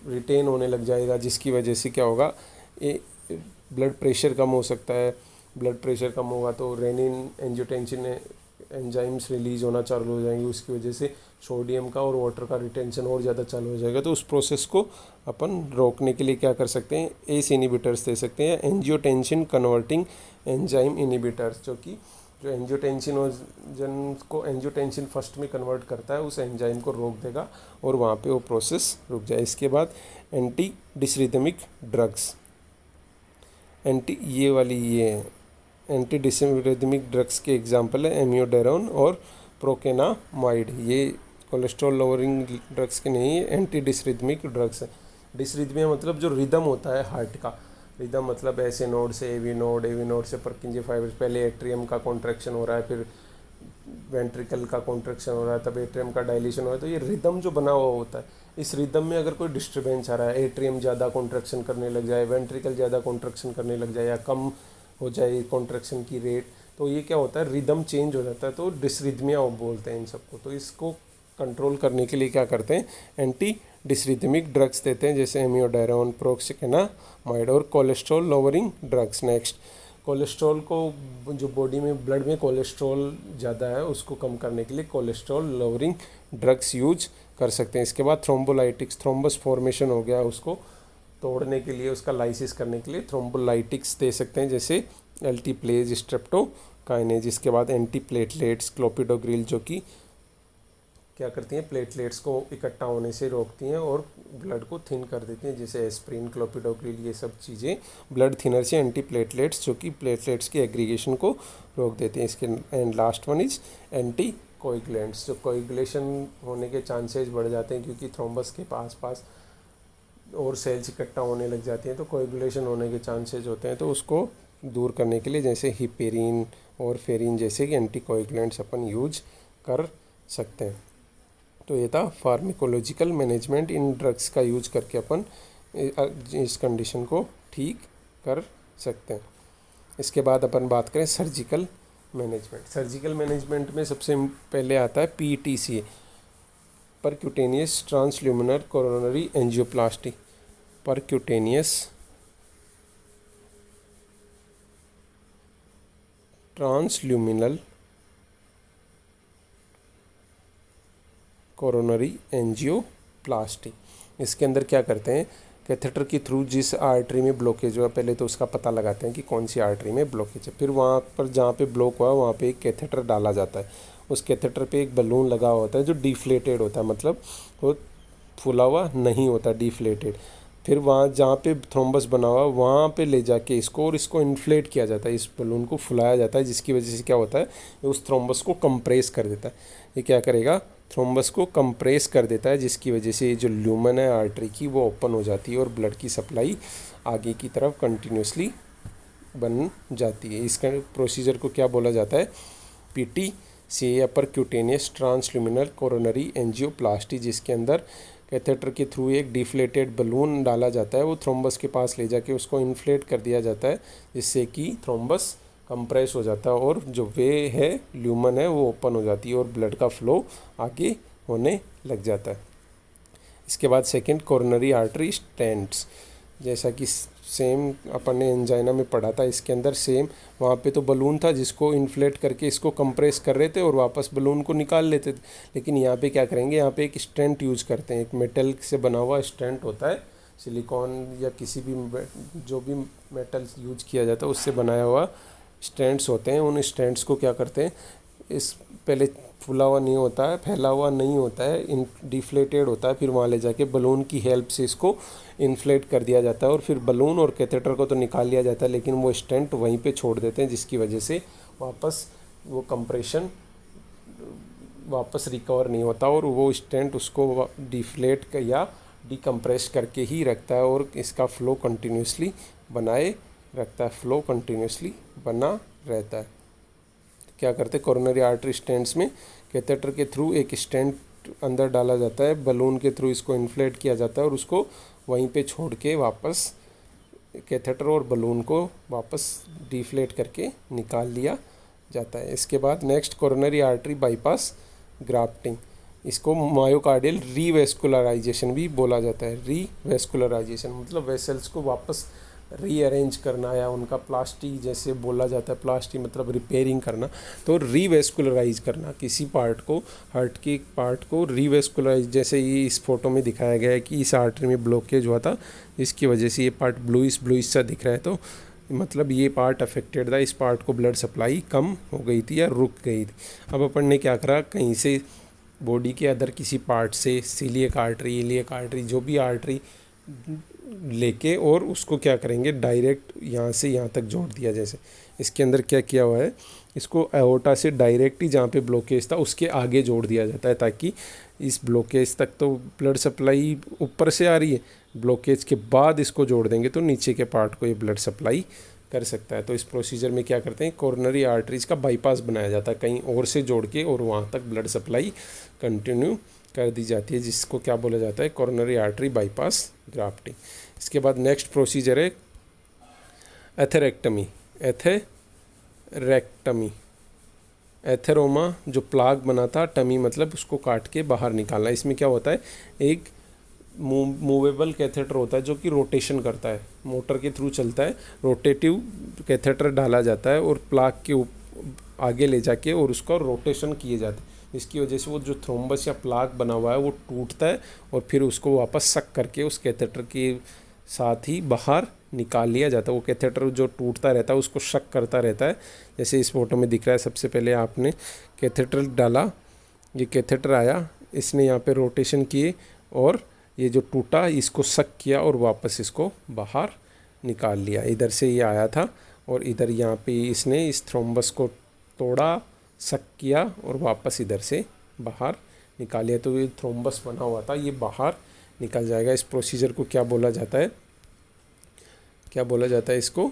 रिटेन होने लग जाएगा, जिसकी वजह से क्या होगा, ब्लड प्रेशर कम हो सकता है। ब्लड प्रेशर कम होगा तो रेनिन एंजियोटेंसिन एंजाइम्स रिलीज होना चालू हो जाएंगे, उसकी वजह से सोडियम का और वाटर का रिटेंशन और ज़्यादा चालू हो जाएगा। तो उस प्रोसेस को अपन रोकने के लिए क्या कर सकते हैं, एस इनहिबिटर्स दे सकते हैं, एंजियोटेंसिन कन्वर्टिंग एंजाइम इनहिबिटर्स, जो कि जो एंजियोटेंसिनोजन को एंजियोटेंसिन फर्स्ट में कन्वर्ट करता है उस एंजाइम को रोक देगा और वहाँ पे वो प्रोसेस रुक जाए। इसके बाद एंटी डिसरिथमिक ड्रग्स, ये एंटी डिसरिथमिक ड्रग्स के एग्जांपल है एमियोडेरोन और प्रोकेनामाइड। ये कोलेस्ट्रॉल लोअरिंग ड्रग्स के नहीं है, एंटी डिसरिथमिक ड्रग्स है। डिसरिथमिया मतलब जो रिदम होता है हार्ट का, रिदम मतलब ऐसे नोड से एवी नोड से परकिंजी फाइब्रस, पहले एट्रियम का कॉन्ट्रैक्शन हो रहा है, फिर वेंट्रिकल का कॉन्ट्रैक्शन हो रहा है, तब एट्रियम का डायलेशन हो रहा है, तो ये रिदम जो बना हुआ होता है, इस रिदम में अगर कोई डिस्टर्बेंस आ रहा है, एट्रियम ज़्यादा कॉन्ट्रैक्शन करने लग जाए, वेंट्रिकल ज़्यादा कॉन्ट्रैक्शन करने लग जाए या कम हो जाए कॉन्ट्रैक्शन की रेट, तो ये क्या होता है, रिदम चेंज हो जाता है, तो डिसरिथमिया बोलते हैं इन सबको। तो इसको कंट्रोल करने के लिए क्या करते हैं, एंटी डिसरिथमिक ड्रग्स देते हैं, जैसे एमियोडायरोन, प्रोकेनामाइड और cholesterol lowering drugs. Next, cholesterol को, जो बॉडी में ब्लड में कोलेस्ट्रॉल ज़्यादा है उसको कम करने के लिए कोलेस्ट्रॉल लोअरिंग ड्रग्स यूज कर सकते हैं। इसके बाद थ्रोम्बोलाइटिक्स, थ्रोम्बस फॉर्मेशन हो गया उसको तोड़ने के लिए, उसका लाइसिस करने के लिए थ्रोम्बोलाइटिक्स दे सकते हैं, जैसे एल्टीप्लेज, स्ट्रेप्टोकाइनेज। इसके बाद एंटी प्लेटलेट्स, क्लोपिडोग्रिल, जो कि क्या करती हैं, प्लेटलेट्स को इकट्ठा होने से रोकती हैं और ब्लड को थिन कर देती हैं, जैसे एस्प्रिन, क्लोपिडोग्रिल, ये सब चीज़ें ब्लड थिनर से एंटी प्लेटलेट्स, जो कि प्लेटलेट्स की एग्रीगेशन को रोक देते हैं। इसके and last one is anti coagulants, जो कोएगुलेशन होने के चांसेस बढ़ जाते हैं क्योंकि थ्रोम्बस के पास और सेल्स इकट्ठा होने लग जाती हैं, तो कोएगुलेशन होने के चांसेस होते हैं, तो उसको दूर करने के लिए जैसे हिपेरिन और फेरिन जैसे कि एंटी कोएगुलेंट्स अपन यूज कर सकते हैं। तो ये था फार्माकोलॉजिकल मैनेजमेंट, इन ड्रग्स का यूज करके अपन इस कंडीशन को ठीक कर सकते हैं। इसके बाद अपन बात करें सर्जिकल मैनेजमेंट। सर्जिकल मैनेजमेंट में सबसे पहले आता है PTCA, percutaneous transluminal coronary angioplasty, percutaneous transluminal coronary angioplasty. इसके अंदर क्या करते हैं, कैथेटर के थ्रू जिस आर्टरी में ब्लॉकेज हुआ, पहले तो उसका पता लगाते हैं कि कौन सी आर्टरी में ब्लॉकेज है, फिर वहाँ पर जहाँ पे ब्लॉक हुआ वहाँ पे एक कैथेटर डाला जाता है, उस कैथेटर पे एक बलून लगा होता है जो डिफ्लेटेड होता है, मतलब वो फूला हुआ नहीं होता, डिफ्लेटेड। फिर वहाँ जहाँ पे थ्रोम्बस बना हुआ वहाँ पे ले जाके इसको इन्फ्लेट किया जाता है, इस बलून को फुलाया जाता है, जिसकी वजह से क्या होता है, उस थ्रोम्बस को कंप्रेस कर देता है। ये क्या करेगा, थ्रोम्बस को कंप्रेस कर देता है, जिसकी वजह से जो ल्यूमन है आर्टरी की वो ओपन हो जाती है और ब्लड की सप्लाई आगे की तरफ कंटिन्यूसली बन जाती है। इसका प्रोसीजर को क्या बोला जाता है, PTCA, percutaneous transluminal coronary angioplasty, जिसके अंदर कैथेटर के थ्रू एक डिफ्लेटेड बलून डाला जाता है, वो थ्रोम्बस के पास ले जाके उसको इन्फ्लेट कर दिया जाता है, जिससे कि थ्रोम्बस कंप्रेस हो जाता है और जो वे है ल्यूमन है वो ओपन हो जाती है और ब्लड का फ्लो आगे होने लग जाता है। इसके बाद सेकंड, कोरोनरी आर्टरी स्टेंट्स, जैसा कि सेम अपन ने एंजाइना में पढ़ा था, इसके अंदर सेम वहाँ पे तो बलून था जिसको इन्फ्लेट करके इसको कंप्रेस कर रहे थे और वापस बलून को निकाल लेते थे, लेकिन यहाँ पे क्या करेंगे, यहाँ पे एक स्टेंट यूज करते हैं, एक मेटल से बना हुआ स्टेंट होता है, सिलिकॉन या किसी भी जो भी मेटल यूज किया जाता है उससे बनाया हुआ स्टैंड्स होते हैं। उन स्टैंड्स को क्या करते हैं, इस पहले फूला हुआ नहीं होता है, फैला हुआ नहीं होता है, डिफ्लेटेड होता है, फिर वहाँ ले जाके बलून की हेल्प से इसको इन्फ्लेट कर दिया जाता है और फिर बलून और कैथेटर को तो निकाल लिया जाता है, लेकिन वो स्टेंट वहीं पे छोड़ देते हैं, जिसकी वजह से वापस वो कंप्रेशन वापस रिकवर नहीं होता और वो स्टेंट उसको डिफ्लेट या डिकम्प्रेस करके ही रखता है और इसका फ्लो कंटिन्यूसली बनाए रखता है, फ्लो कंटिन्यूसली बना रहता है। क्या करते हैं, कोरोनरी आर्टरी स्टेंट्स में कैथेटर के थ्रू एक स्टेंट अंदर डाला जाता है, बलून के थ्रू इसको इन्फ्लेट किया जाता है और उसको वहीं पे छोड़ के वापस कैथेटर और बलून को वापस डिफ्लेट करके निकाल लिया जाता है। इसके बाद next, coronary artery bypass grafting, इसको मायोकार्डियल रीवेस्कुलराइजेशन भी बोला जाता है। रीवेस्कुलराइजेशन मतलब वेसल्स को वापस रीअरेंज करना या उनका प्लास्टी जैसे बोला जाता है, प्लास्टी मतलब रिपेयरिंग करना, तो रीवेस्कुलराइज करना किसी पार्ट को, हार्ट के पार्ट को रीवेस्कुलराइज, जैसे ये इस फोटो में दिखाया गया है कि इस आर्टरी में ब्लॉकेज हुआ था, इसकी वजह से ये पार्ट ब्लूइश सा दिख रहा है, तो मतलब ये पार्ट अफेक्टेड था, इस पार्ट को ब्लड सप्लाई कम हो गई थी या रुक गई थी। अब अपन ने क्या करा, कहीं से बॉडी के अदर किसी पार्ट से सीलिएक आर्टरी, इलियक आर्टरी, जो भी आर्टरी लेके और उसको क्या करेंगे, डायरेक्ट यहाँ से यहाँ तक जोड़ दिया। जैसे इसके अंदर क्या किया हुआ है, इसको एओर्टा से डायरेक्ट ही जहाँ पे ब्लॉकेज था उसके आगे जोड़ दिया जाता है, ताकि इस ब्लॉकेज तक तो ब्लड सप्लाई ऊपर से आ रही है, ब्लॉकेज के बाद इसको जोड़ देंगे तो नीचे के पार्ट को ये ब्लड सप्लाई कर सकता है। तो इस प्रोसीजर में क्या करते हैं, कोरोनरी आर्टरीज का बाईपास बनाया जाता है, कहीं और से जोड़ के और वहाँ तक ब्लड सप्लाई कंटिन्यू कर दी जाती है, जिसको क्या बोला जाता है, कोरोनरी आर्टरी बाईपास ग्राफ्टिंग। इसके बाद नेक्स्ट प्रोसीजर है एथेरेक्टमी। एथेरेक्टमी, एथेरोमा जो प्लाग बना था, टमी मतलब उसको काट के बाहर निकालना। इसमें क्या होता है, एक मूवेबल कैथेटर होता है जो कि रोटेशन करता है, मोटर के थ्रू चलता है, रोटेटिव कैथेटर डाला जाता है और प्लाग के आगे ले जाके और उसका रोटेशन किए जाते हैं, जिसकी वजह से वो जो थ्रोम्बस या प्लाग बना हुआ है वो टूटता है और फिर उसको वापस सक करके उस कैथेटर के साथ ही बाहर निकाल लिया जाता है। वो कैथेटर जो टूटता रहता है उसको शक करता रहता है, जैसे इस फोटो में दिख रहा है। सबसे पहले आपने कैथेटर डाला, ये कैथेटर आया, इसने यहाँ पे रोटेशन किए और ये जो टूटा इसको सक किया और वापस इसको बाहर निकाल लिया। इधर से ये आया था और इधर यहाँ पे इसने इस थ्रोम्बस को तोड़ा, सक किया और वापस इधर से बाहर निकाल लिया, तो ये थ्रोम्बस बना हुआ था ये बाहर निकल जाएगा। इस प्रोसीजर को क्या बोला जाता है, क्या बोला जाता है इसको,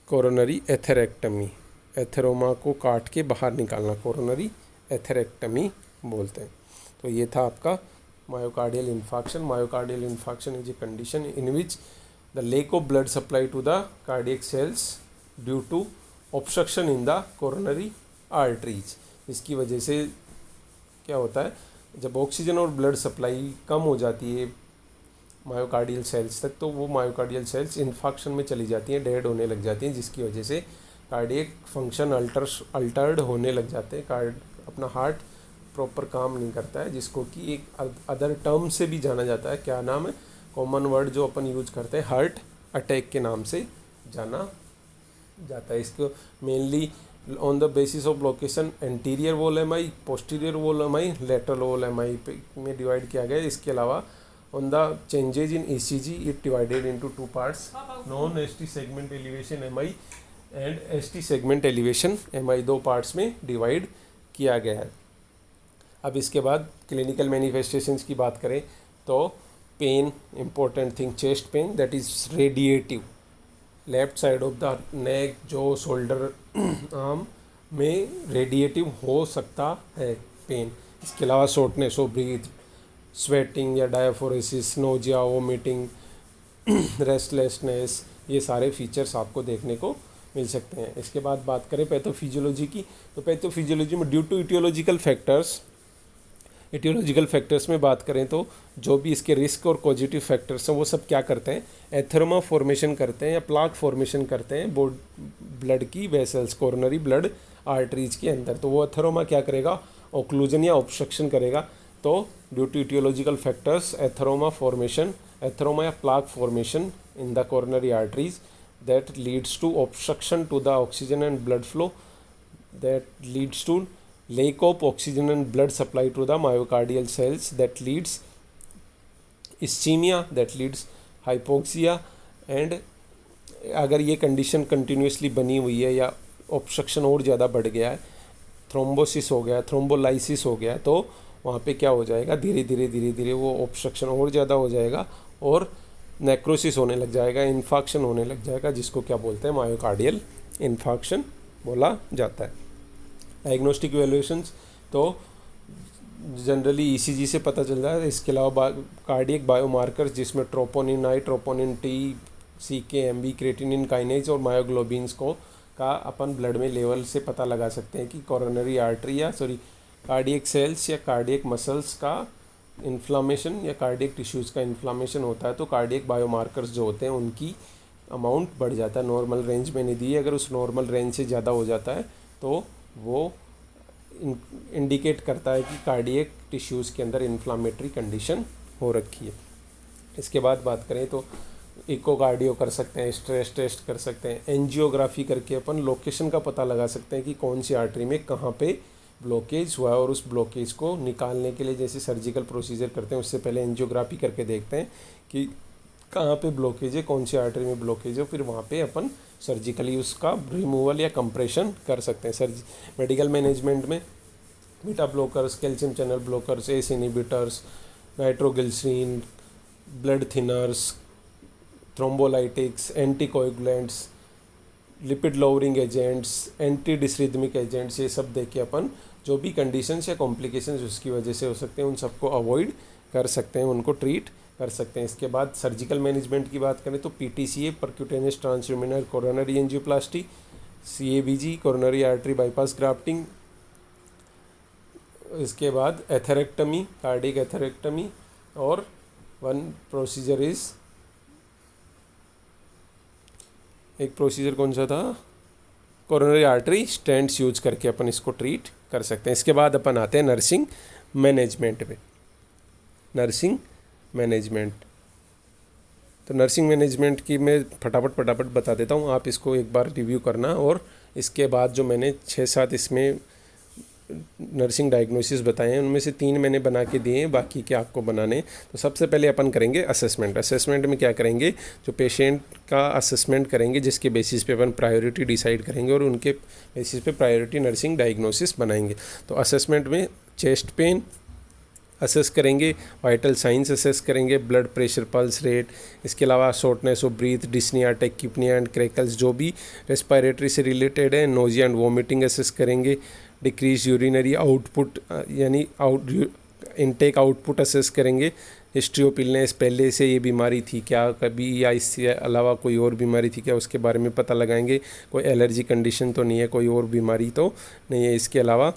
कोरोनरी एथेरेक्टमी। एथेरोमा को काट के बाहर निकालना कोरोनरी एथेरेक्टमी बोलते हैं। तो ये था आपका myocardial infarction. Myocardial infarction is a condition in which the lack of blood supply to the cardiac cells due to obstruction in the coronary arteries. इसकी वजह से क्या होता है, जब ऑक्सीजन और ब्लड सप्लाई कम हो जाती है मायोकार्डियल सेल्स तक, तो वो मायोकार्डियल सेल्स इन्फार्क्शन में चली जाती हैं, डेड होने लग जाती हैं, जिसकी वजह से कार्डियक फंक्शन अल्टर्ड होने लग जाते हैं, अपना हार्ट प्रॉपर काम नहीं करता है, जिसको कि एक अदर टर्म से भी जाना जाता है। क्या नाम है, कॉमन वर्ड जो अपन यूज करते हैं, हार्ट अटैक के नाम से जाना जाता है। इसको mainly on the basis of location anterior wall MI, posterior wall MI, lateral wall MI में डिवाइड किया गया है। इसके अलावा on the changes in ECG it divided into two parts, non-ST segment elevation MI and ST segment elevation MI, दो parts में divide किया गया है। अब इसके बाद क्लिनिकल मैनिफेस्टेशंस की बात करें तो pain, important thing, chest pain that is radiative, left side of the neck, जो शोल्डर आर्म में रेडिएटिव हो सकता है पेन। इसके अलावा शॉर्टनेस ऑफ ब्रीथ, स्वेटिंग या डायफोरेसिस, नोजिया, वोमिटिंग, रेस्टलेसनेस, ये सारे फीचर्स आपको देखने को मिल सकते हैं। इसके बाद बात करें पैथोफिजियोलॉजी की, तो पैथोफिजियोलॉजी में ड्यू टू इटियोलॉजिकल फैक्टर्स में बात करें तो जो भी इसके रिस्क और पॉजिटिव फैक्टर्स हैं वो सब क्या करते हैं, एथेरोमा फॉर्मेशन करते हैं या प्लाक फॉर्मेशन करते हैं ब्लड की वेसल्स, कोरोनरी ब्लड आर्टरीज के अंदर। तो वो एथेरोमा क्या करेगा, ऑक्लूजन या ऑब्स्ट्रक्शन करेगा। तो due to aetiological factors atheroma या plaque formation in the coronary arteries that leads to obstruction to the oxygen and blood flow, that leads to lack of oxygen and blood supply to the myocardial cells, that leads ischemia, that leads hypoxia, and अगर ये condition continuously बनी हुई है या obstruction और ज़्यादा बढ़ गया है, थ्रोम्बोसिस हो गया, थ्रोम्बोलाइसिस हो गया, तो वहाँ पे क्या हो जाएगा, धीरे धीरे वो ऑब्स्ट्रक्शन और ज़्यादा हो जाएगा और नेक्रोसिस होने लग जाएगा, इन्फाक्शन होने लग जाएगा, जिसको क्या बोलते हैं, मायोकार्डियल इन्फाक्शन बोला जाता है। डायग्नोस्टिक इवैल्यूएशंस तो जनरली ईसीजी से पता चल रहा है। इसके अलावा कार्डियक बायोमार्कर्स जिसमें ट्रोपोनिन आई, troponin T, CK-MB, creatinine kinase और मायोग्लोबिन्स को का अपन ब्लड में लेवल से पता लगा सकते हैं कि कोरोनरी आर्टरी या कार्डियक सेल्स या कार्डियक मसल्स का इन्फ्लामेशन या कार्डियक टिश्यूज़ का इन्फ्लामेशन होता है, तो कार्डियक बायोमार्कर्स जो होते हैं उनकी अमाउंट बढ़ जाता है। नॉर्मल रेंज में नहीं दी, अगर उस नॉर्मल रेंज से ज़्यादा हो जाता है तो वो इंडिकेट करता है कि कार्डियक टिश्यूज़ के अंदर इन्फ्लामेटरी कंडीशन हो रखी है। इसके बाद बात करें तो इकोकार्डियो कर सकते हैं, स्ट्रेस टेस्ट कर सकते हैं, एंजियोग्राफी करके अपन लोकेशन का पता लगा सकते हैं कि कौन सी आर्टरी में कहाँ पे ब्लॉकेज हुआ है, और उस ब्लॉकेज को निकालने के लिए जैसे सर्जिकल प्रोसीजर करते हैं उससे पहले एंजियोग्राफी करके देखते हैं कि कहाँ पे ब्लॉकेज है, कौन सी आर्टरी में ब्लॉकेज है, फिर वहाँ पे अपन सर्जिकली उसका रिमूवल या कंप्रेशन कर सकते हैं। मेडिकल मैनेजमेंट में beta blockers, calcium channel blockers, ACE inhibitors, nitroglycerin, blood thinners, thrombolytics, anticoagulants, lipid lowering agents, anti dysrhythmic agents, ये सब देख के अपन जो भी कंडीशंस या कॉम्प्लिकेशंस उसकी वजह से हो सकते हैं उन सबको अवॉइड कर सकते हैं, उनको ट्रीट कर सकते हैं। इसके बाद सर्जिकल मैनेजमेंट की बात करें तो PTCA, percutaneous transluminal coronary angioplasty, CABG, coronary artery bypass grafting, इसके बाद एथेरेक्टमी, कार्डिक एथेरेक्टमी, और वन प्रोसीजर इज़, एक प्रोसीजर कौन सा था, कोरोनरी आर्टरी स्टेंट्स यूज करके अपन इसको ट्रीट कर सकते हैं। इसके बाद अपन आते हैं नर्सिंग मैनेजमेंट पे। नर्सिंग मैनेजमेंट, तो नर्सिंग मैनेजमेंट की मैं फटाफट बता देता हूँ, आप इसको एक बार रिव्यू करना, और इसके बाद जो मैंने 6-7 इसमें नर्सिंग डायग्नोसिस बताए हैं उनमें से 3 मैंने बना के दिए हैं, बाकी के आपको बनाने। तो सबसे पहले अपन करेंगे असेसमेंट। असेसमेंट में क्या करेंगे, जो पेशेंट का असेसमेंट करेंगे जिसके बेसिस पे अपन प्रायोरिटी डिसाइड करेंगे और उनके बेसिस पे प्रायोरिटी नर्सिंग डायग्नोसिस बनाएंगे। तो असेसमेंट में चेस्ट पेन असेस करेंगे, वाइटल साइंस असेस करेंगे, ब्लड प्रेशर, पल्स रेट, इसके अलावा shortness of breath, dyspnoea, tachypnoea and crackles जो भी रेस्पिरेटरी से रिलेटेड है, नोजिया एंड वॉमिटिंग असेस करेंगे, डिक्रीज यूरिनरी आउटपुट यानी इनटेक आउटपुट असेस करेंगे, हिस्ट्री ऑफ इलनेस, पहले से ये बीमारी थी क्या कभी, या इससे अलावा कोई और बीमारी थी क्या, उसके बारे में पता लगाएंगे, कोई एलर्जी कंडीशन तो नहीं है, कोई और बीमारी तो नहीं है। इसके अलावा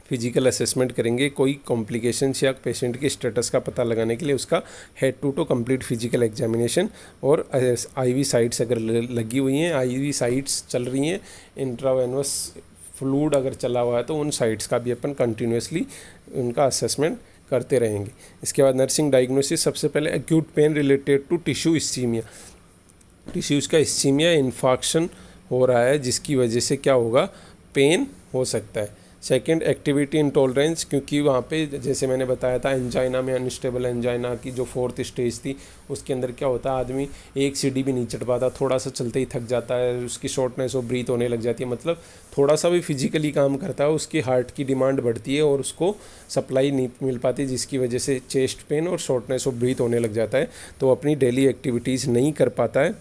फिजिकल असेसमेंट करेंगे, कोई कॉम्प्लिकेशंस या पेशेंट के स्टेटस का पता लगाने के लिए उसका head to toe complete physical examination, और आईवी साइट्स अगर लगी हुई हैं, आईवी साइट्स चल रही हैं, इंट्रावेनस फ्लूइड अगर चला हुआ है तो उन साइट्स का भी अपन कंटिन्यूसली उनका असेसमेंट करते रहेंगे। इसके बाद नर्सिंग डायग्नोसिस, सबसे पहले acute pain related to tissue ischemia, tissues का इस्चीमिया इन्फेक्शन हो रहा है जिसकी वजह से क्या होगा, पेन हो सकता है। सेकेंड, एक्टिविटी इंटॉलरेंस, क्योंकि वहाँ पे जैसे मैंने बताया था एंजाइना में, अनस्टेबल एंजाइना की जो 4th स्टेज थी उसके अंदर क्या होता है, आदमी एक सीढ़ी भी नहीं चढ़ पाता, थोड़ा सा चलते ही थक जाता है, उसकी शॉर्टनेस ऑफ ब्रीथ होने लग जाती है, मतलब थोड़ा सा भी फिजिकली काम करता है उसकी हार्ट की डिमांड बढ़ती है और उसको सप्लाई नहीं मिल पाती, जिसकी वजह से चेस्ट पेन और शॉर्टनेस ऑफ ब्रीथ होने लग जाता है, तो अपनी डेली एक्टिविटीज़ नहीं कर पाता है,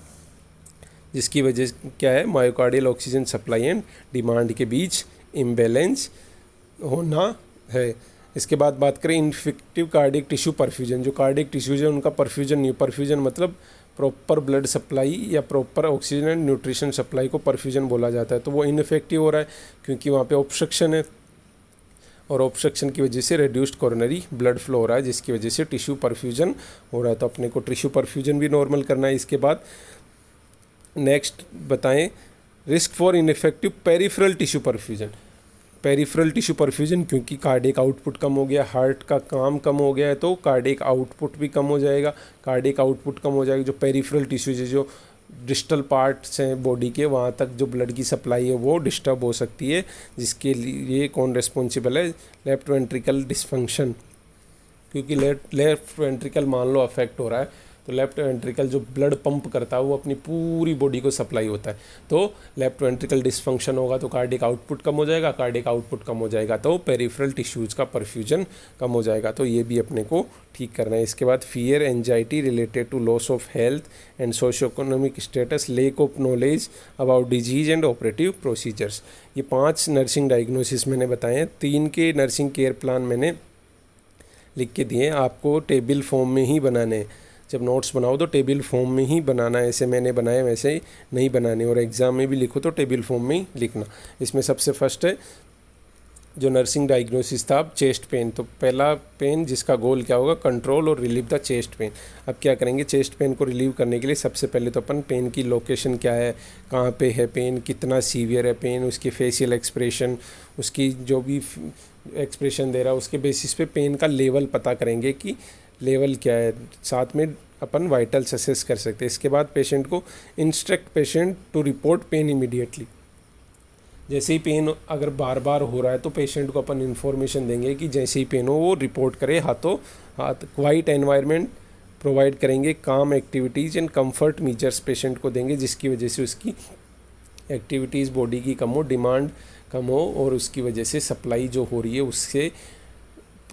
जिसकी वजह क्या है, myocardial oxygen supply and demand के बीच इम्बैलेंस होना है। इसके बाद बात करें इन्फेक्टिव कार्डिक टिश्यू परफ्यूजन, जो कार्डिक टिश्यूज है उनका परफ्यूजन नहीं, परफ्यूजन मतलब प्रॉपर ब्लड सप्लाई या proper oxygen and nutrition supply को परफ्यूजन बोला जाता है, तो वो इनफेक्टिव हो रहा है क्योंकि वहाँ पे ऑब्स्ट्रक्शन है, और ऑब्स्ट्रक्शन की वजह से रिड्यूस्ड कोरोनरी ब्लड फ्लो हो रहा है, जिसकी वजह से टिश्यू परफ्यूजन हो रहा है, तो अपने को टिश्यू परफ्यूजन भी नॉर्मल करना है। इसके बाद नेक्स्ट बताएं risk for ineffective peripheral tissue perfusion, peripheral tissue perfusion क्योंकि कार्डिक आउटपुट कम हो गया, हार्ट का काम कम हो गया है तो कार्डिक आउटपुट भी कम हो जाएगा, कार्डिक आउटपुट कम हो जाएगा, जो पेरिफेरल टिश्यूज है, जो डिस्टल पार्ट्स हैं बॉडी के, वहाँ तक जो ब्लड की सप्लाई है वो डिस्टर्ब हो सकती है, जिसके लिए कौन रिस्पॉन्सिबल है, लेफ्ट वेंट्रिकल डिसफंक्शन, क्योंकि लेफ्ट वेंट्रिकल मान लो अफेक्ट हो रहा है तो लेफ्ट वेंट्रिकल जो ब्लड पंप करता है वो अपनी पूरी बॉडी को सप्लाई होता है, तो लेफ्ट वेंट्रिकल डिसफंक्शन होगा तो कार्डिक आउटपुट कम हो जाएगा, कार्डिक आउटपुट कम हो जाएगा तो पेरिफेरल टिश्यूज़ का परफ्यूजन कम हो जाएगा, तो ये भी अपने को ठीक करना है। इसके बाद fear, anxiety related to loss of health and socio economic status, lack of knowledge about disease and operative procedures, ये 5 नर्सिंग डायग्नोसिस मैंने बताए हैं। 3 के नर्सिंग केयर प्लान मैंने लिख के दिए, आपको टेबल फॉर्म में ही बनाने हैं, जब नोट्स बनाओ तो टेबल फॉर्म में ही बनाना है, ऐसे मैंने बनाए वैसे ही नहीं बनाने, और एग्ज़ाम में भी लिखो तो टेबल फॉर्म में ही लिखना। इसमें सबसे फर्स्ट है जो नर्सिंग डायग्नोसिस था, अब चेस्ट पेन, तो पहला पेन जिसका गोल क्या होगा, कंट्रोल और रिलीव द चेस्ट पेन। अब क्या करेंगे, चेस्ट पेन को रिलीव करने के लिए सबसे पहले तो अपन पेन की लोकेशन क्या है, कहाँ पे है पेन, कितना सीवियर है पेन, उसकी फेशियल एक्सप्रेशन, उसकी जो भी एक्सप्रेशन दे रहा है उसके बेसिस पे पेन का लेवल पता करेंगे कि लेवल क्या है। साथ में अपन वाइटल्स असेस कर सकते हैं। इसके बाद पेशेंट को instruct patient to report pain immediately. जैसे ही पेन अगर बार बार हो रहा है तो पेशेंट को अपन इन्फॉर्मेशन देंगे कि जैसे ही पेन हो वो रिपोर्ट करे, हाथ क्वाइट एनवायरनमेंट प्रोवाइड करेंगे, काम activities and comfort measures patient को देंगे जिसकी वजह से उसकी एक्टिविटीज़ बॉडी की कम हो, डिमांड कम हो और उसकी वजह से सप्लाई जो हो रही है उससे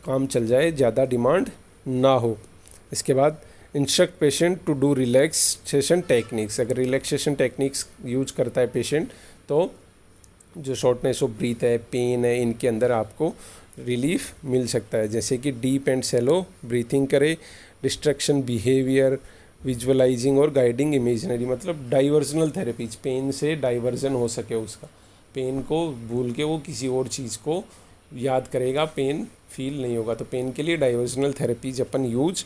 काम चल जाए, ज़्यादा डिमांड ना हो। इसके बाद instruct patient to do relaxation techniques. अगर रिलैक्सेशन टेक्निक्स यूज करता है पेशेंट तो जो शॉर्टनेस ऑफ ब्रीथ है, पेन है, इनके अंदर आपको रिलीफ मिल सकता है। जैसे कि डीप एंड सेलो ब्रीथिंग करे, डिस्ट्रैक्शन बिहेवियर, विजुअलाइजिंग और गाइडिंग इमेजनरी, मतलब डाइवर्जनल थेरेपीज, पेन से डाइवर्जन हो सके उसका, पेन को भूल के वो किसी और चीज़ को याद करेगा, पेन फील नहीं होगा। तो पेन के लिए डाइवर्जनल थेरेपीज अपन यूज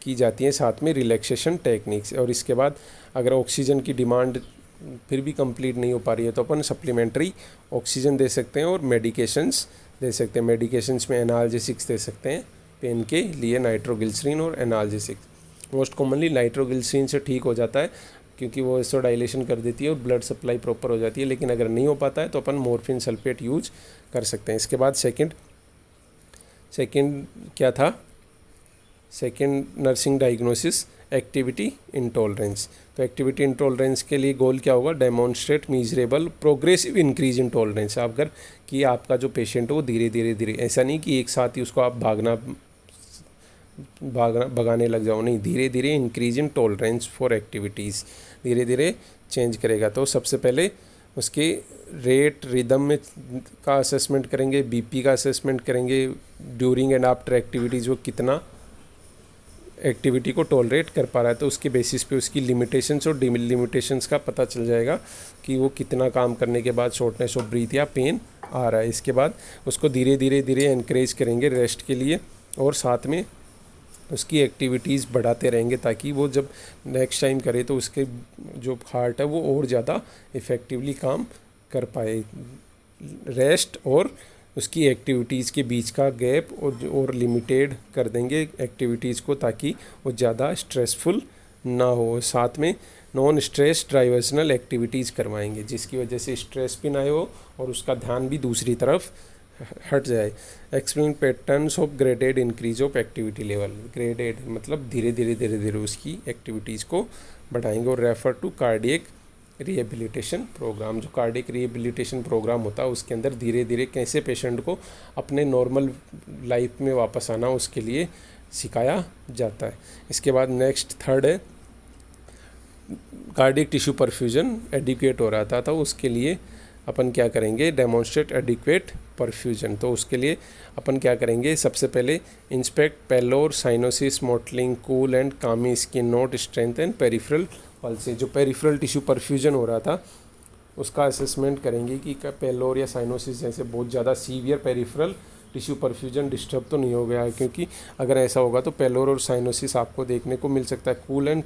की जाती हैं, साथ में रिलैक्सेशन टेक्निक्स। और इसके बाद अगर ऑक्सीजन की डिमांड फिर भी कंप्लीट नहीं हो पा रही है तो अपन सप्लीमेंट्री ऑक्सीजन दे सकते हैं और मेडिकेशंस दे सकते हैं। मेडिकेशंस में एनाल्जेसिक्स दे सकते हैं पेन के लिए, नाइट्रोग्लिसरीन और एनाल्जेसिक्स। मोस्ट कॉमनली नाइट्रोग्लिसरीन से ठीक हो जाता है क्योंकि वो डायलेशन कर देती है और ब्लड सप्लाई प्रॉपर हो जाती है। लेकिन अगर नहीं हो पाता है तो अपन मॉर्फिन सल्फेट यूज कर सकते हैं। इसके बाद सेकंड क्या था, second nursing diagnosis activity intolerance. तो एक्टिविटी इंटॉलरेंस के लिए गोल क्या होगा, demonstrate measurable progressive increase in tolerance. आप अगर कि आपका जो पेशेंट हो वो धीरे, ऐसा नहीं कि एक साथ ही उसको आप भगाने लग जाओ, नहीं, धीरे धीरे increase in tolerance for activities, धीरे धीरे चेंज करेगा। तो सबसे पहले उसके रेट रिदम में का असेसमेंट करेंगे, बीपी का असेसमेंट करेंगे, ड्यूरिंग एंड आफ्टर एक्टिविटीज़ वो कितना एक्टिविटी को टॉलरेट कर पा रहा है। तो उसके बेसिस पे उसकी लिमिटेशंस और डिलिमिटेशंस का पता चल जाएगा कि वो कितना काम करने के बाद शॉर्टनेस ऑफ ब्रीथ या पेन आ रहा है। इसके बाद उसको धीरे धीरे एनकरेज करेंगे रेस्ट के लिए और साथ में उसकी एक्टिविटीज़ बढ़ाते रहेंगे ताकि वो जब नेक्स्ट टाइम करे तो उसके जो हार्ट है वो और ज़्यादा इफ़ेक्टिवली काम कर पाए। रेस्ट और उसकी एक्टिविटीज़ के बीच का गैप और लिमिटेड कर देंगे एक्टिविटीज़ को ताकि वो ज़्यादा स्ट्रेसफुल ना हो। साथ में नॉन स्ट्रेस डाइवर्जनल एक्टिविटीज़ करवाएंगे जिसकी वजह से स्ट्रेस भी ना हो और उसका ध्यान भी दूसरी तरफ हट जाए। Explain patterns of graded increase of activity level. Graded मतलब धीरे धीरे उसकी एक्टिविटीज़ को बढ़ाएंगे। और refer to cardiac rehabilitation programme. जो कार्डियक रिहेबिलिटेशन प्रोग्राम होता है उसके अंदर धीरे धीरे कैसे पेशेंट को अपने नॉर्मल लाइफ में वापस आना उसके लिए सिखाया जाता है। इसके बाद नेक्स्ट थर्ड है कार्डियक टिश्यू परफ्यूजन एडिक्वेट हो रहा था तो उसके लिए अपन क्या करेंगे, डेमोन्स्ट्रेट एडिक्वेट परफ्यूजन। तो उसके लिए अपन क्या करेंगे, सबसे पहले inspect pallor cyanosis mottling cool and clammy skin note strength and peripheral pulse. जो पेरिफेरल टिश्यू परफ्यूजन हो रहा था उसका असेसमेंट करेंगे कि पेलोर या साइनोसिस जैसे बहुत ज़्यादा severe peripheral tissue perfusion disturb तो नहीं हो गया है, क्योंकि अगर ऐसा होगा तो पेलोर और साइनोसिस आपको देखने को मिल सकता है। कूल एंड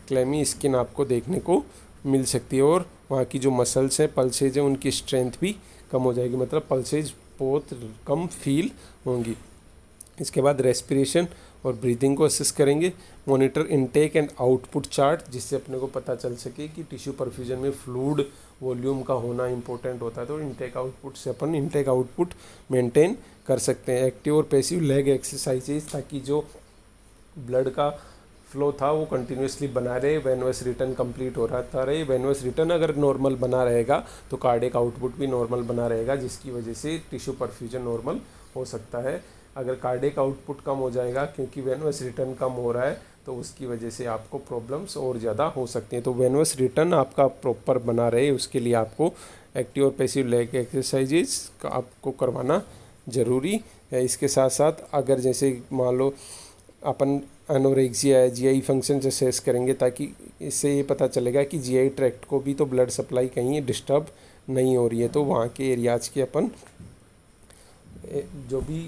क्लैमी स्किन आपको देखने को मिल सकती है और वहाँ की जो मसल्स हैं, पल्सेज हैं, उनकी स्ट्रेंथ भी कम हो जाएगी, मतलब पल्सेज बहुत कम फील होंगी। इसके बाद रेस्पिरेशन और ब्रीदिंग को असेस करेंगे। Monitor intake and output chart जिससे अपने को पता चल सके कि टिश्यू परफ्यूजन में फ्लूइड वॉल्यूम का होना इंपॉर्टेंट होता है, तो इनटेक आउटपुट से अपन इनटेक आउटपुट मेंटेन कर सकते हैं। एक्टिव और पैसिव लेग एक्सरसाइजेज ताकि जो ब्लड का फ्लो था वो कंटिन्यूसली बना रहे, वेनवस रिटर्न कंप्लीट हो रहा रहे। वेनवस रिटर्न अगर नॉर्मल बना रहेगा तो कार्डियक आउटपुट भी नॉर्मल बना रहेगा जिसकी वजह से टिश्यू परफ्यूजन नॉर्मल हो सकता है। अगर कार्डियक आउटपुट कम हो जाएगा क्योंकि वेनवस रिटर्न कम हो रहा है तो उसकी वजह से आपको प्रॉब्लम्स और ज़्यादा हो सकती हैं। तो वेनवस रिटर्न आपका प्रॉपर बना रहे उसके लिए आपको एक्टिव और पैसिव लेग एक्सरसाइजेज का आपको करवाना ज़रूरी है। इसके साथ साथ अगर जैसे मान लो अपन एनोरेक्सिया है, जीआई फंक्शन असेस करेंगे ताकि इससे ये पता चलेगा कि जीआई ट्रैक्ट को भी तो ब्लड सप्लाई कहीं डिस्टर्ब नहीं हो रही है। तो वहाँ के एरियाज के अपन जो भी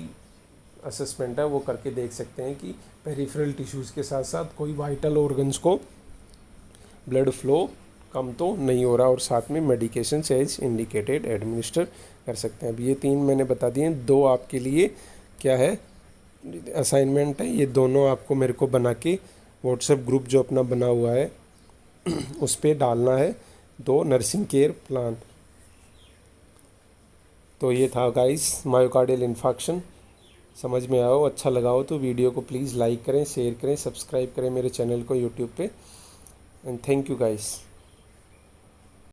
असेसमेंट है वो करके देख सकते हैं कि पेरिफेरल टिश्यूज़ के साथ साथ कोई वाइटल ऑर्गन्स को ब्लड फ्लो कम तो नहीं हो रहा, और साथ में मेडिकेशन एज इंडिकेटेड एडमिनिस्टर कर सकते हैं। अब ये 3 मैंने बता दिए, 2 आपके लिए क्या है असाइनमेंट है, ये दोनों आपको मेरे को बना के व्हाट्सएप ग्रुप जो अपना बना हुआ है उस पर डालना है 2 नर्सिंग केयर प्लान। तो ये था गाइस मायोकार्डियल इन्फार्क्शन। समझ में आओ, अच्छा लगा हो तो वीडियो को प्लीज़ लाइक करें, शेयर करें, सब्सक्राइब करें मेरे चैनल को यूट्यूब पे। And thank you guys.